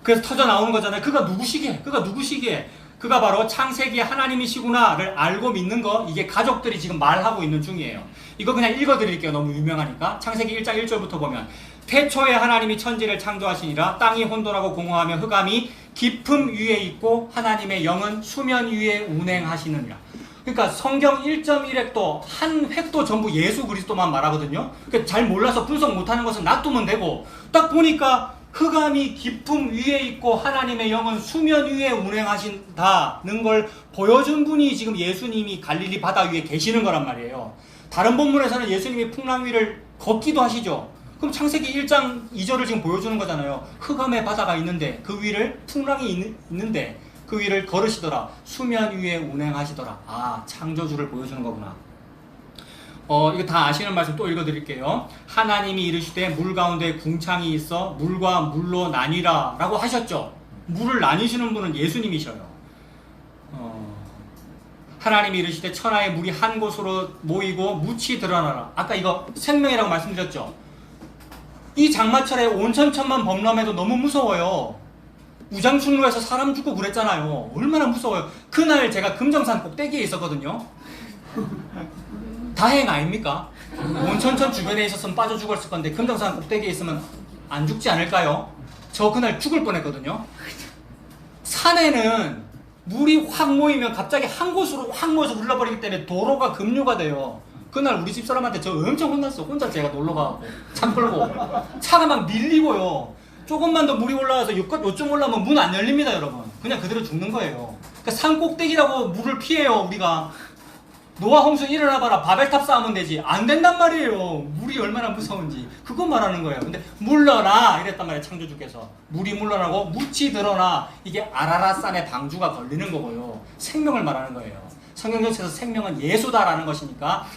그래서 터져 나오는 거잖아요. 그가 누구시게? 그가 바로 창세기의 하나님이시구나를 알고 믿는 거, 이게 가족들이 지금 말하고 있는 중이에요. 이거 그냥 읽어드릴게요. 너무 유명하니까. 창세기 1장 1절부터 보면 태초에 하나님이 천지를 창조하시니라. 땅이 혼돈하고 공허하며 흑암이 깊음 위에 있고 하나님의 영은 수면 위에 운행하시느니라. 그러니까 성경 1.1획도 한 획도 전부 예수 그리스도만 말하거든요. 그러니까 잘 몰라서 분석 못하는 것은 놔두면 되고, 딱 보니까 흑암이 깊음 위에 있고 하나님의 영은 수면 위에 운행하신다는 걸 보여준 분이 지금 예수님이 갈릴리 바다 위에 계시는 거란 말이에요. 다른 본문에서는 예수님이 풍랑 위를 걷기도 하시죠. 그럼 창세기 1장 2절을 지금 보여주는 거잖아요. 흑암의 바다가 있는데 그 위를 풍랑이 있는데 그 위를 걸으시더라. 수면 위에 운행하시더라. 아, 창조주를 보여주는 거구나. 이거 다 아시는 말씀 또 읽어드릴게요. 하나님이 이르시되 물 가운데 궁창이 있어 물과 물로 나뉘라 라고 하셨죠. 물을 나뉘시는 분은 예수님이셔요. 하나님이 이르시되 천하의 물이 한 곳으로 모이고 묻이 드러나라. 아까 이거 생명이라고 말씀드렸죠. 이 장마철에 온천천만 범람해도 너무 무서워요. 우장충로에서 사람 죽고 그랬잖아요. 얼마나 무서워요. 그날 제가 금정산 꼭대기에 있었거든요. 다행 아닙니까? 온천천 주변에 있었으면 빠져 죽었을 건데 금정산 꼭대기에 있으면 안 죽지 않을까요? 저 그날 죽을 뻔했거든요. 산에는 물이 확 모이면 갑자기 한 곳으로 확 모여서 흘러버리기 때문에 도로가 급류가 돼요. 그날 우리 집사람한테 저 엄청 혼났어. 혼자 제가 놀러가고 차 끌고 차가 막 밀리고요. 조금만 더 물이 올라와서 요쯤 올라오면 문 안 열립니다, 여러분. 그냥 그대로 죽는 거예요. 그러니까 산 꼭대기라고 물을 피해요, 우리가. 노아 홍수 일어나봐라, 바벨탑 쌓으면 되지. 안 된단 말이에요. 물이 얼마나 무서운지. 그거 말하는 거예요. 근데 물러나 이랬단 말이에요, 창조주께서. 물이 물러나고 묻이 드러나. 이게 아라랏산의 방주가 걸리는 거고요. 생명을 말하는 거예요. 성경 전체에서 생명은 예수다라는 것이니까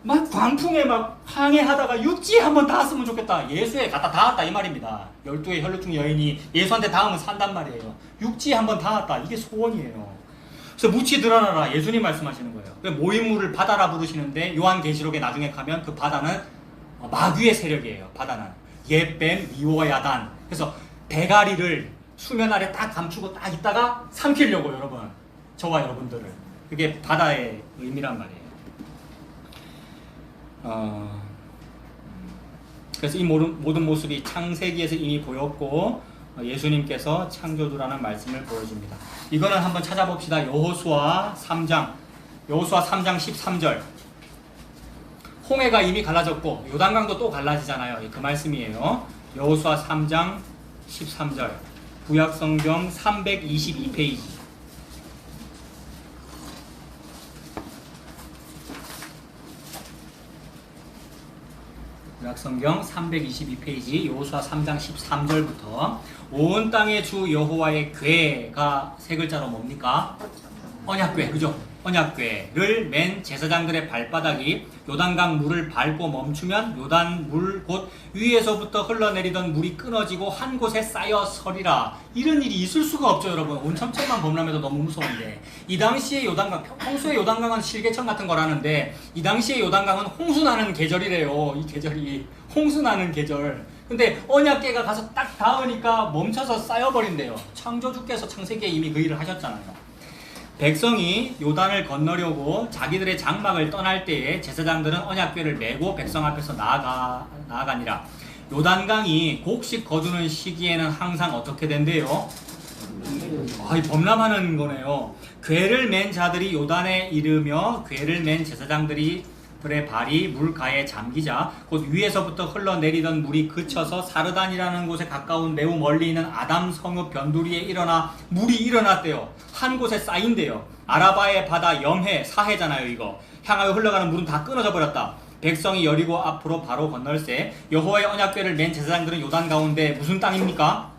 막 광풍에 막 항해하다가 육지에 한번 닿았으면 좋겠다. 예수에 갖다 닿았다 이 말입니다. 12의 혈루증 여인이 예수한테 닿으면 산단 말이에요. 육지에 한번 닿았다. 이게 소원이에요. 그래서 묻이 드러나라. 예수님 말씀하시는 거예요. 모인물을 바다라 부르시는데 요한계시록에 나중에 가면 그 바다는 마귀의 세력이에요. 바다는 예뱀, 미오와 야단. 그래서 대가리를 수면 아래 딱 감추고 딱 있다가 삼키려고 여러분, 저와 여러분들을. 그게 바다의 의미란 말이에요. 그래서 이 모든 모습이 창세기에서 이미 보였고 예수님께서 창조주라는 말씀을 보여줍니다. 이거는 한번 찾아봅시다. 여호수아 3장 13절. 홍해가 이미 갈라졌고 요단강도 또 갈라지잖아요. 그 말씀이에요. 여호수아 3장 13절. 구약성경 322페이지. 구약성경 322페이지 여호수아 3장 13절부터 온 땅의 주 여호와의 궤가 세 글자로 뭡니까? 언약궤, 그죠? 언약궤를 맨 제사장들의 발바닥이 요단강 물을 밟고 멈추면 요단 물 곧 위에서부터 흘러내리던 물이 끊어지고 한 곳에 쌓여 서리라. 이런 일이 있을 수가 없죠, 여러분. 온천천만 범람해도 너무 무서운데. 이 당시에 요단강, 평소에 요단강은 실개천 같은 거라는데 이 당시에 요단강은 홍수나는 계절이래요. 이 계절이 홍수나는 계절. 근데 언약궤가 가서 딱 닿으니까 멈춰서 쌓여버린대요. 창조주께서 창세기에 이미 그 일을 하셨잖아요. 백성이 요단을 건너려고 자기들의 장막을 떠날 때에 제사장들은 언약궤를 메고 백성 앞에서 나아가니라. 요단강이 곡식 거두는 시기에는 항상 어떻게 된대요? 범람하는 거네요. 궤를 맨 자들이 요단에 이르며 궤를 맨 제사장들의 발이 물가에 잠기자 곧 위에서부터 흘러내리던 물이 그쳐서 사르단이라는 곳에 가까운 매우 멀리 있는 아담 성읍 변두리에 일어나 물이 일어났대요. 한 곳에 쌓인대요. 아라바의 바다 염해, 사해잖아요. 이거 향하여 흘러가는 물은 다 끊어져 버렸다. 백성이 여리고 앞으로 바로 건널세. 여호와의 언약궤를 맨 제사장들은 요단 가운데 무슨 땅입니까?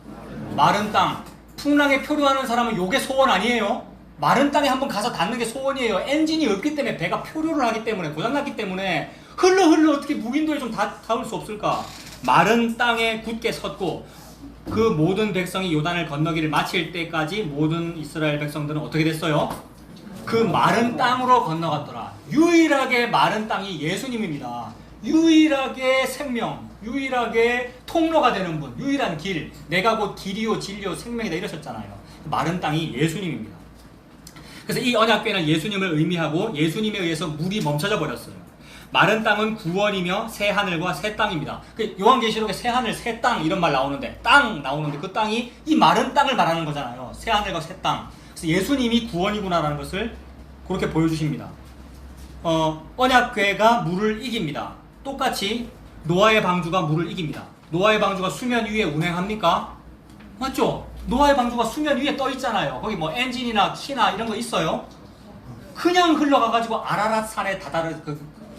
마른 땅. 풍랑에 표류하는 사람은 요게 소원 아니에요? 마른 땅에 한번 가서 닿는 게 소원이에요. 엔진이 없기 때문에 배가 표류를 하기 때문에 고장났기 때문에 흘러 어떻게 무인도에 좀 닿을 수 없을까? 마른 땅에 굳게 섰고 그 모든 백성이 요단을 건너기를 마칠 때까지 모든 이스라엘 백성들은 어떻게 됐어요? 그 마른 땅으로 건너갔더라. 유일하게 마른 땅이 예수님입니다. 유일하게 생명, 유일하게 통로가 되는 분, 유일한 길. 내가 곧 길이요 진리요 생명이다 이러셨잖아요. 마른 땅이 예수님입니다. 그래서 이 언약궤는 예수님을 의미하고 예수님에 의해서 물이 멈춰져 버렸어요. 마른 땅은 구원이며 새 하늘과 새 땅입니다. 그 요한계시록에 새 하늘, 새 땅 이런 말 나오는데 땅 나오는데 그 땅이 이 마른 땅을 말하는 거잖아요. 새 하늘과 새 땅. 그래서 예수님이 구원이구나라는 것을 그렇게 보여주십니다. 언약궤가 물을 이깁니다. 똑같이 노아의 방주가 물을 이깁니다. 노아의 방주가 수면 위에 운행합니까? 맞죠? 노아의 방주가 수면 위에 떠 있잖아요. 거기 뭐 엔진이나 키나 이런 거 있어요? 그냥 흘러가가지고 아라랏 산에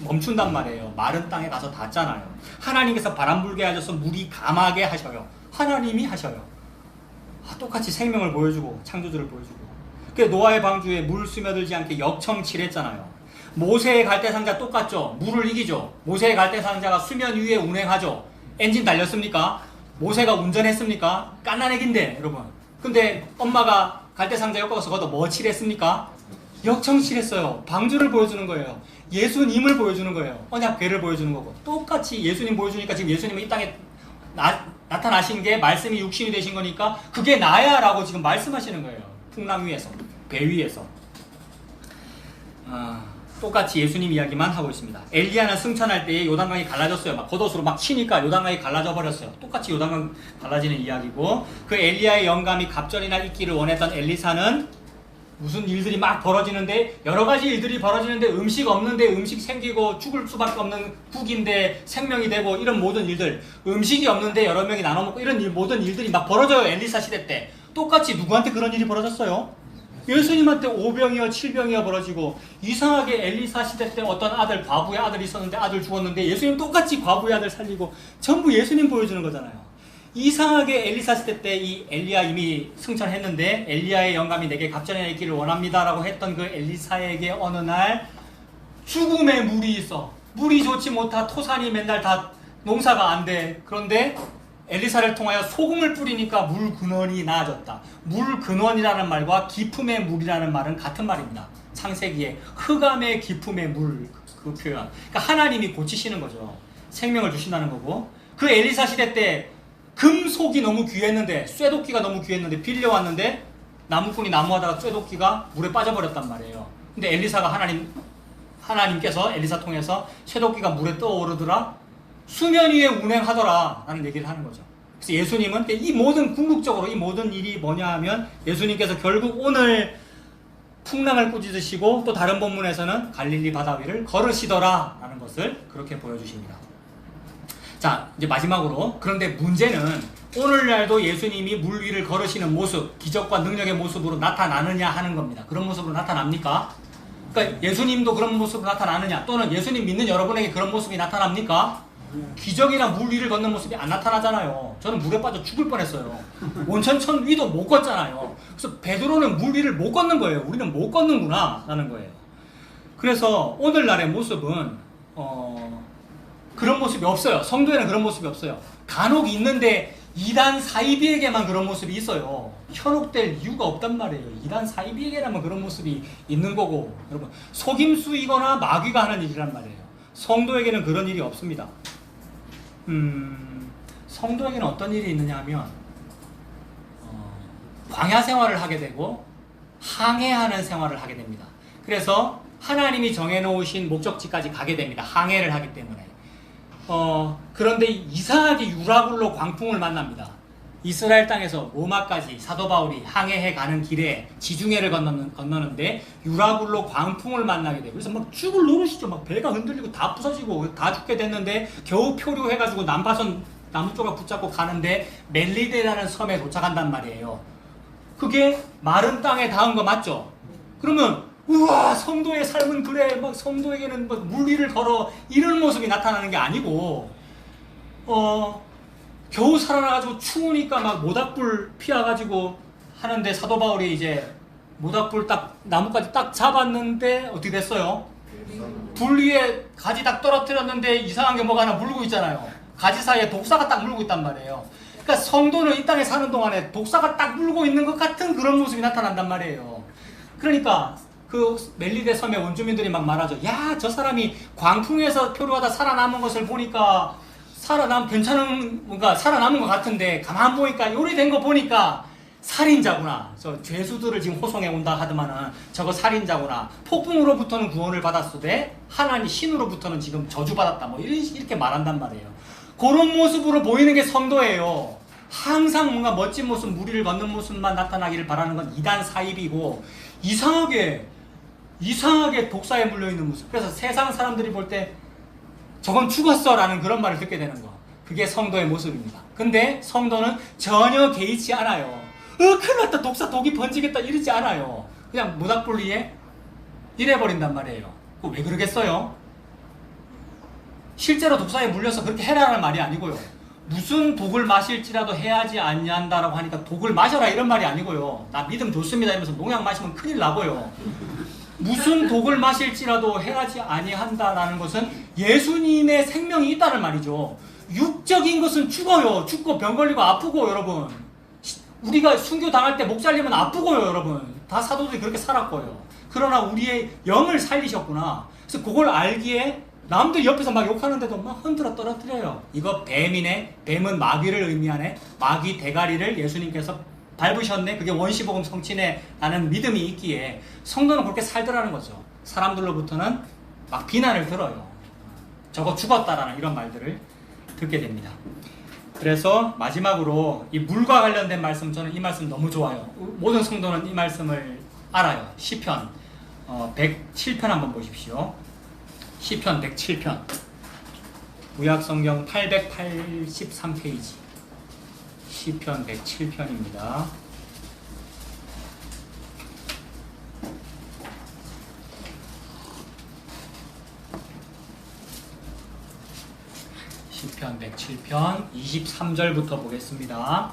멈춘단 말이에요. 마른 땅에 가서 닿잖아요. 하나님께서 바람 불게 하셔서 물이 감하게 하셔요. 하나님이 하셔요. 똑같이 생명을 보여주고 창조주를 보여주고. 그 노아의 방주에 물 스며들지 않게 역청칠했잖아요. 모세의 갈대상자 똑같죠? 물을 이기죠? 모세의 갈대상자가 수면 위에 운행하죠? 엔진 달렸습니까? 모세가 운전했습니까? 깐난애기인데 여러분. 근데 엄마가 갈대상자 엮어서 거기다 뭐 칠했습니까? 역청칠했어요. 방주를 보여주는 거예요. 예수님을 보여주는 거예요. 언약궤를 보여주는 거고. 똑같이 예수님 보여주니까 지금 예수님은 이 땅에 나타나신 게 말씀이 육신이 되신 거니까 그게 나야 라고 지금 말씀하시는 거예요. 풍랑 위에서, 배 위에서. 똑같이 예수님 이야기만 하고 있습니다. 엘리야는 승천할 때에 요단강이 갈라졌어요. 막 겉옷으로 막 치니까 요단강이 갈라져 버렸어요. 똑같이 요단강 갈라지는 이야기고, 그 엘리야의 영감이 갑절이나 있기를 원했던 엘리사는 무슨 일들이 막 벌어지는데, 여러 가지 일들이 벌어지는데 음식 없는데 음식 생기고 죽을 수밖에 없는 국인데 생명이 되고 이런 모든 일들, 음식이 없는데 여러 명이 나눠 먹고 이런 모든 일들이 막 벌어져요. 엘리사 시대 때. 똑같이 누구한테 그런 일이 벌어졌어요? 예수님한테 5병이어 7병이어 벌어지고, 이상하게 엘리사 시대 때 어떤 아들, 과부의 아들이 있었는데 아들 죽었는데 예수님 똑같이 과부의 아들 살리고, 전부 예수님 보여주는 거잖아요. 이상하게 엘리사 시대 때 이 엘리야 이미 승천했는데 엘리야의 영감이 내게 갑절이나 있기를 원합니다 라고 했던 그 엘리사에게 어느 날 죽음의 물이 있어. 물이 좋지 못하 토산이 맨날 다 농사가 안 돼. 그런데 엘리사를 통하여 소금을 뿌리니까 물 근원이 나아졌다. 물 근원이라는 말과 기품의 물이라는 말은 같은 말입니다. 창세기에 흑암의 기품의 물, 그 표현. 그러니까 하나님이 고치시는 거죠. 생명을 주신다는 거고. 그 엘리사 시대 때 금속이 너무 귀했는데, 쇠도끼가 너무 귀했는데 빌려왔는데 나무꾼이 나무하다가 쇠도끼가 물에 빠져버렸단 말이에요. 근데 엘리사가 하나님께서 엘리사 통해서 쇠도끼가 물에 떠오르더라, 수면 위에 운행하더라 라는 얘기를 하는 거죠. 그래서 예수님은 이 모든, 궁극적으로 이 모든 일이 뭐냐 하면 예수님께서 결국 오늘 풍랑을 꾸짖으시고 또 다른 본문에서는 갈릴리 바다 위를 걸으시더라 라는 것을 그렇게 보여주십니다. 자, 이제 마지막으로, 그런데 문제는 오늘날도 예수님이 물 위를 걸으시는 모습, 기적과 능력의 모습으로 나타나느냐 하는 겁니다. 그런 모습으로 나타납니까? 그러니까 예수님도 그런 모습으로 나타나느냐, 또는 예수님 믿는 여러분에게 그런 모습이 나타납니까? 기적이나 물 위를 걷는 모습이 안 나타나잖아요. 저는 물에 빠져 죽을 뻔했어요. 온천천 위도 못 걷잖아요. 그래서 베드로는 물 위를 못 걷는 거예요. 우리는 못 걷는구나 라는 거예요. 그래서 오늘날의 모습은 그런 모습이 없어요. 성도에는 그런 모습이 없어요. 간혹 있는데 이단 사이비에게만 그런 모습이 있어요. 현혹될 이유가 없단 말이에요. 이단 사이비에게라면 그런 모습이 있는 거고, 여러분, 속임수이거나 마귀가 하는 일이란 말이에요. 성도에게는 그런 일이 없습니다. 성도에게는 어떤 일이 있느냐 하면 광야 생활을 하게 되고 항해하는 생활을 하게 됩니다. 그래서 하나님이 정해놓으신 목적지까지 가게 됩니다. 항해를 하기 때문에. 그런데 이상하게 유라굴로 광풍을 만납니다. 이스라엘 땅에서 로마까지 사도 바울이 항해해 가는 길에 지중해를 건너는데 유라굴로 광풍을 만나게 되고, 그래서 막 죽을 노릇이죠. 막 배가 흔들리고 다 부서지고 다 죽게 됐는데 겨우 표류해가지고 남파선 나무 조각 붙잡고 가는데 멜리데라는 섬에 도착한단 말이에요. 그게 마른 땅에 닿은 거 맞죠? 그러면 우와, 성도의 삶은 그래, 막 성도에게는 막 물 위를 걸어, 이런 모습이 나타나는 게 아니고, 겨우 살아나가지고 추우니까 막 모닥불 피워가지고 하는데 사도 바울이 이제 모닥불 딱 나무까지 딱 잡았는데 어떻게 됐어요? 불 위에 가지 딱 떨어뜨렸는데 이상한 게 뭐가 하나 물고 있잖아요. 가지 사이에 독사가 딱 물고 있단 말이에요. 그러니까 성도는 이 땅에 사는 동안에 독사가 딱 물고 있는 것 같은 그런 모습이 나타난단 말이에요. 그러니까 그 멜리데 섬의 원주민들이 막 말하죠. 야, 저 사람이 광풍에서 표류하다 살아남은 것을 보니까 살아남은 것 같은데 가만 보니까 요리된 거 보니까 살인자구나. 저 죄수들을 지금 호송해 온다 하더만은 저거 살인자구나. 폭풍으로부터는 구원을 받았으되 하나님 신으로부터는 지금 저주받았다. 뭐 이렇게 말한단 말이에요. 그런 모습으로 보이는 게 성도예요. 항상 뭔가 멋진 모습, 무리를 걷는 모습만 나타나기를 바라는 건 이단 사입이고 이상하게 독사에 물려있는 모습. 그래서 세상 사람들이 볼 때 저건 죽었어 라는 그런 말을 듣게 되는 거. 그게 성도의 모습입니다. 근데 성도는 전혀 개의치 않아요. 큰일 났다, 독이 번지겠다 이러지 않아요. 그냥 모닥불리에 이래버린단 말이에요. 왜 그러겠어요? 실제로 독사에 물려서 그렇게 해라라는 말이 아니고요. 무슨 독을 마실지라도 해야지 아니한다라고 하니까 독을 마셔라 이런 말이 아니고요. 나 믿음 좋습니다 이러면서 농약 마시면 큰일 나고요. 무슨 독을 마실지라도 해야지 아니한다라는 것은 예수님의 생명이 있다는 말이죠. 육적인 것은 죽어요. 죽고 병 걸리고 아프고 여러분. 우리가 순교 당할 때 목 잘리면 아프고요 여러분. 다 사도들이 그렇게 살았고요. 그러나 우리의 영을 살리셨구나. 그래서 그걸 알기에 남들 옆에서 막 욕하는데도 막 흔들어 떨어뜨려요. 이거 뱀은 마귀를 의미하네. 마귀 대가리를 예수님께서 밟으셨네. 그게 원시복음 성취네 라는 믿음이 있기에 성도는 그렇게 살더라는 거죠. 사람들로부터는 막 비난을 들어요. 저거 죽었다라는 이런 말들을 듣게 됩니다. 그래서 마지막으로 이 물과 관련된 말씀, 저는 이 말씀 너무 좋아요. 모든 성도는 이 말씀을 알아요. 시편 107편 한번 보십시오. 시편 107편 구약성경 883페이지 시편 107편입니다. 시편 107편 23절부터 보겠습니다.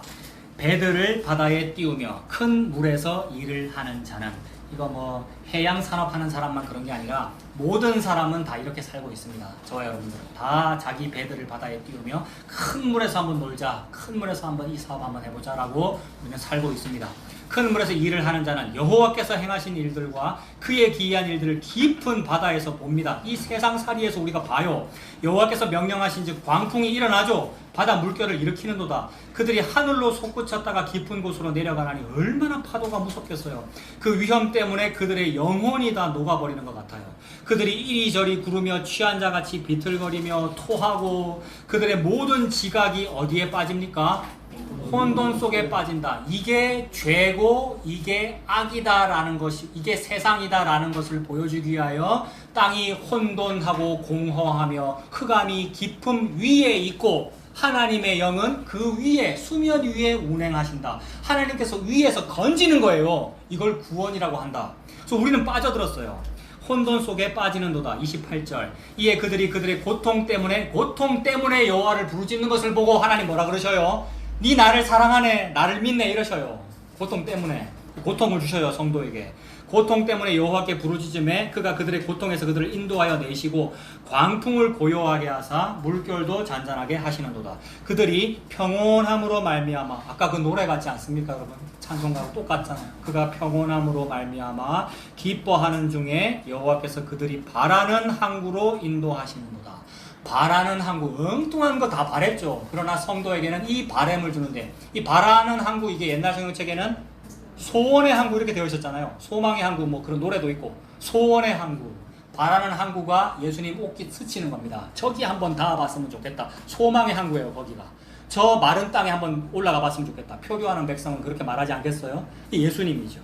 배들을 바다에 띄우며 큰 물에서 일을 하는 자는, 이거 뭐 해양 산업 하는 사람만 그런 게 아니라 모든 사람은 다 이렇게 살고 있습니다. 저와 여러분들은 다 자기 배들을 바다에 띄우며 큰 물에서 한번 놀자, 큰 물에서 한번 이 사업 한번 해보자 라고 우리는 살고 있습니다. 큰 물에서 일을 하는 자는 여호와께서 행하신 일들과 그의 기이한 일들을 깊은 바다에서 봅니다. 이 세상살이에서 우리가 봐요. 여호와께서 명령하신 즉 광풍이 일어나죠. 바다 물결을 일으키는도다. 그들이 하늘로 솟구쳤다가 깊은 곳으로 내려가나니 얼마나 파도가 무섭겠어요. 그 위험 때문에 그들의 영혼이 다 녹아버리는 것 같아요. 그들이 이리저리 구르며 취한 자같이 비틀거리며 토하고 그들의 모든 지각이 어디에 빠집니까? 혼돈 속에 빠진다. 이게 죄고 이게 악이다라는 것이, 이게 세상이다라는 것을 보여주기 위하여 땅이 혼돈하고 공허하며 흑암이 깊음 위에 있고 하나님의 영은 그 위에, 수면 위에 운행하신다. 하나님께서 위에서 건지는 거예요. 이걸 구원이라고 한다. 그래서 우리는 빠져들었어요. 혼돈 속에 빠지는도다. 28절. 이에 그들이 그들의 고통 때문에 여호와를 부르짖는 것을 보고 하나님 뭐라 그러셔요? 네 나를 사랑하네, 나를 믿네 이러셔요. 고통 때문에 고통을 주셔요. 성도에게 고통 때문에 여호와께 부르짖음에 그가 그들의 고통에서 그들을 인도하여 내시고 광풍을 고요하게 하사 물결도 잔잔하게 하시는도다. 그들이 평온함으로 말미암아, 아까 그 노래 같지 않습니까 여러분? 찬송가랑 똑같잖아요. 그가 평온함으로 말미암아 기뻐하는 중에 여호와께서 그들이 바라는 항구로 인도하시는도다. 바라는 항구, 엉뚱한 거 다 바랬죠. 그러나 성도에게는 이 바램을 주는데, 이 바라는 항구, 이게 옛날 성경책에는 소원의 항구 이렇게 되어 있었잖아요. 소망의 항구, 뭐 그런 노래도 있고, 소원의 항구, 바라는 항구가 예수님 옷깃 스치는 겁니다. 저기 한번 닿아봤으면 좋겠다. 소망의 항구예요. 거기가 저 마른 땅에 한번 올라가 봤으면 좋겠다. 표류하는 백성은 그렇게 말하지 않겠어요? 이 예수님이죠.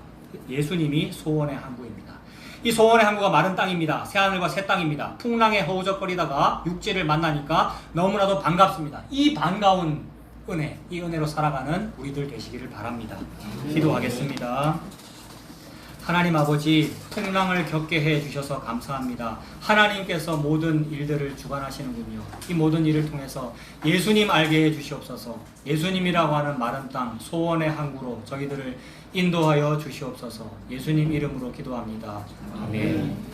예수님이 소원의 항구입니다. 이 소원의 항구가 마른 땅입니다. 새하늘과 새 땅입니다. 풍랑에 허우적거리다가 육지를 만나니까 너무나도 반갑습니다. 이 반가운 은혜, 이 은혜로 살아가는 우리들 되시기를 바랍니다. 기도하겠습니다. 하나님 아버지, 풍랑을 겪게 해주셔서 감사합니다. 하나님께서 모든 일들을 주관하시는군요. 이 모든 일을 통해서 예수님 알게 해주시옵소서. 예수님이라고 하는 마른 땅, 소원의 항구로 저희들을 인도하여 주시옵소서. 예수님 이름으로 기도합니다. 아멘.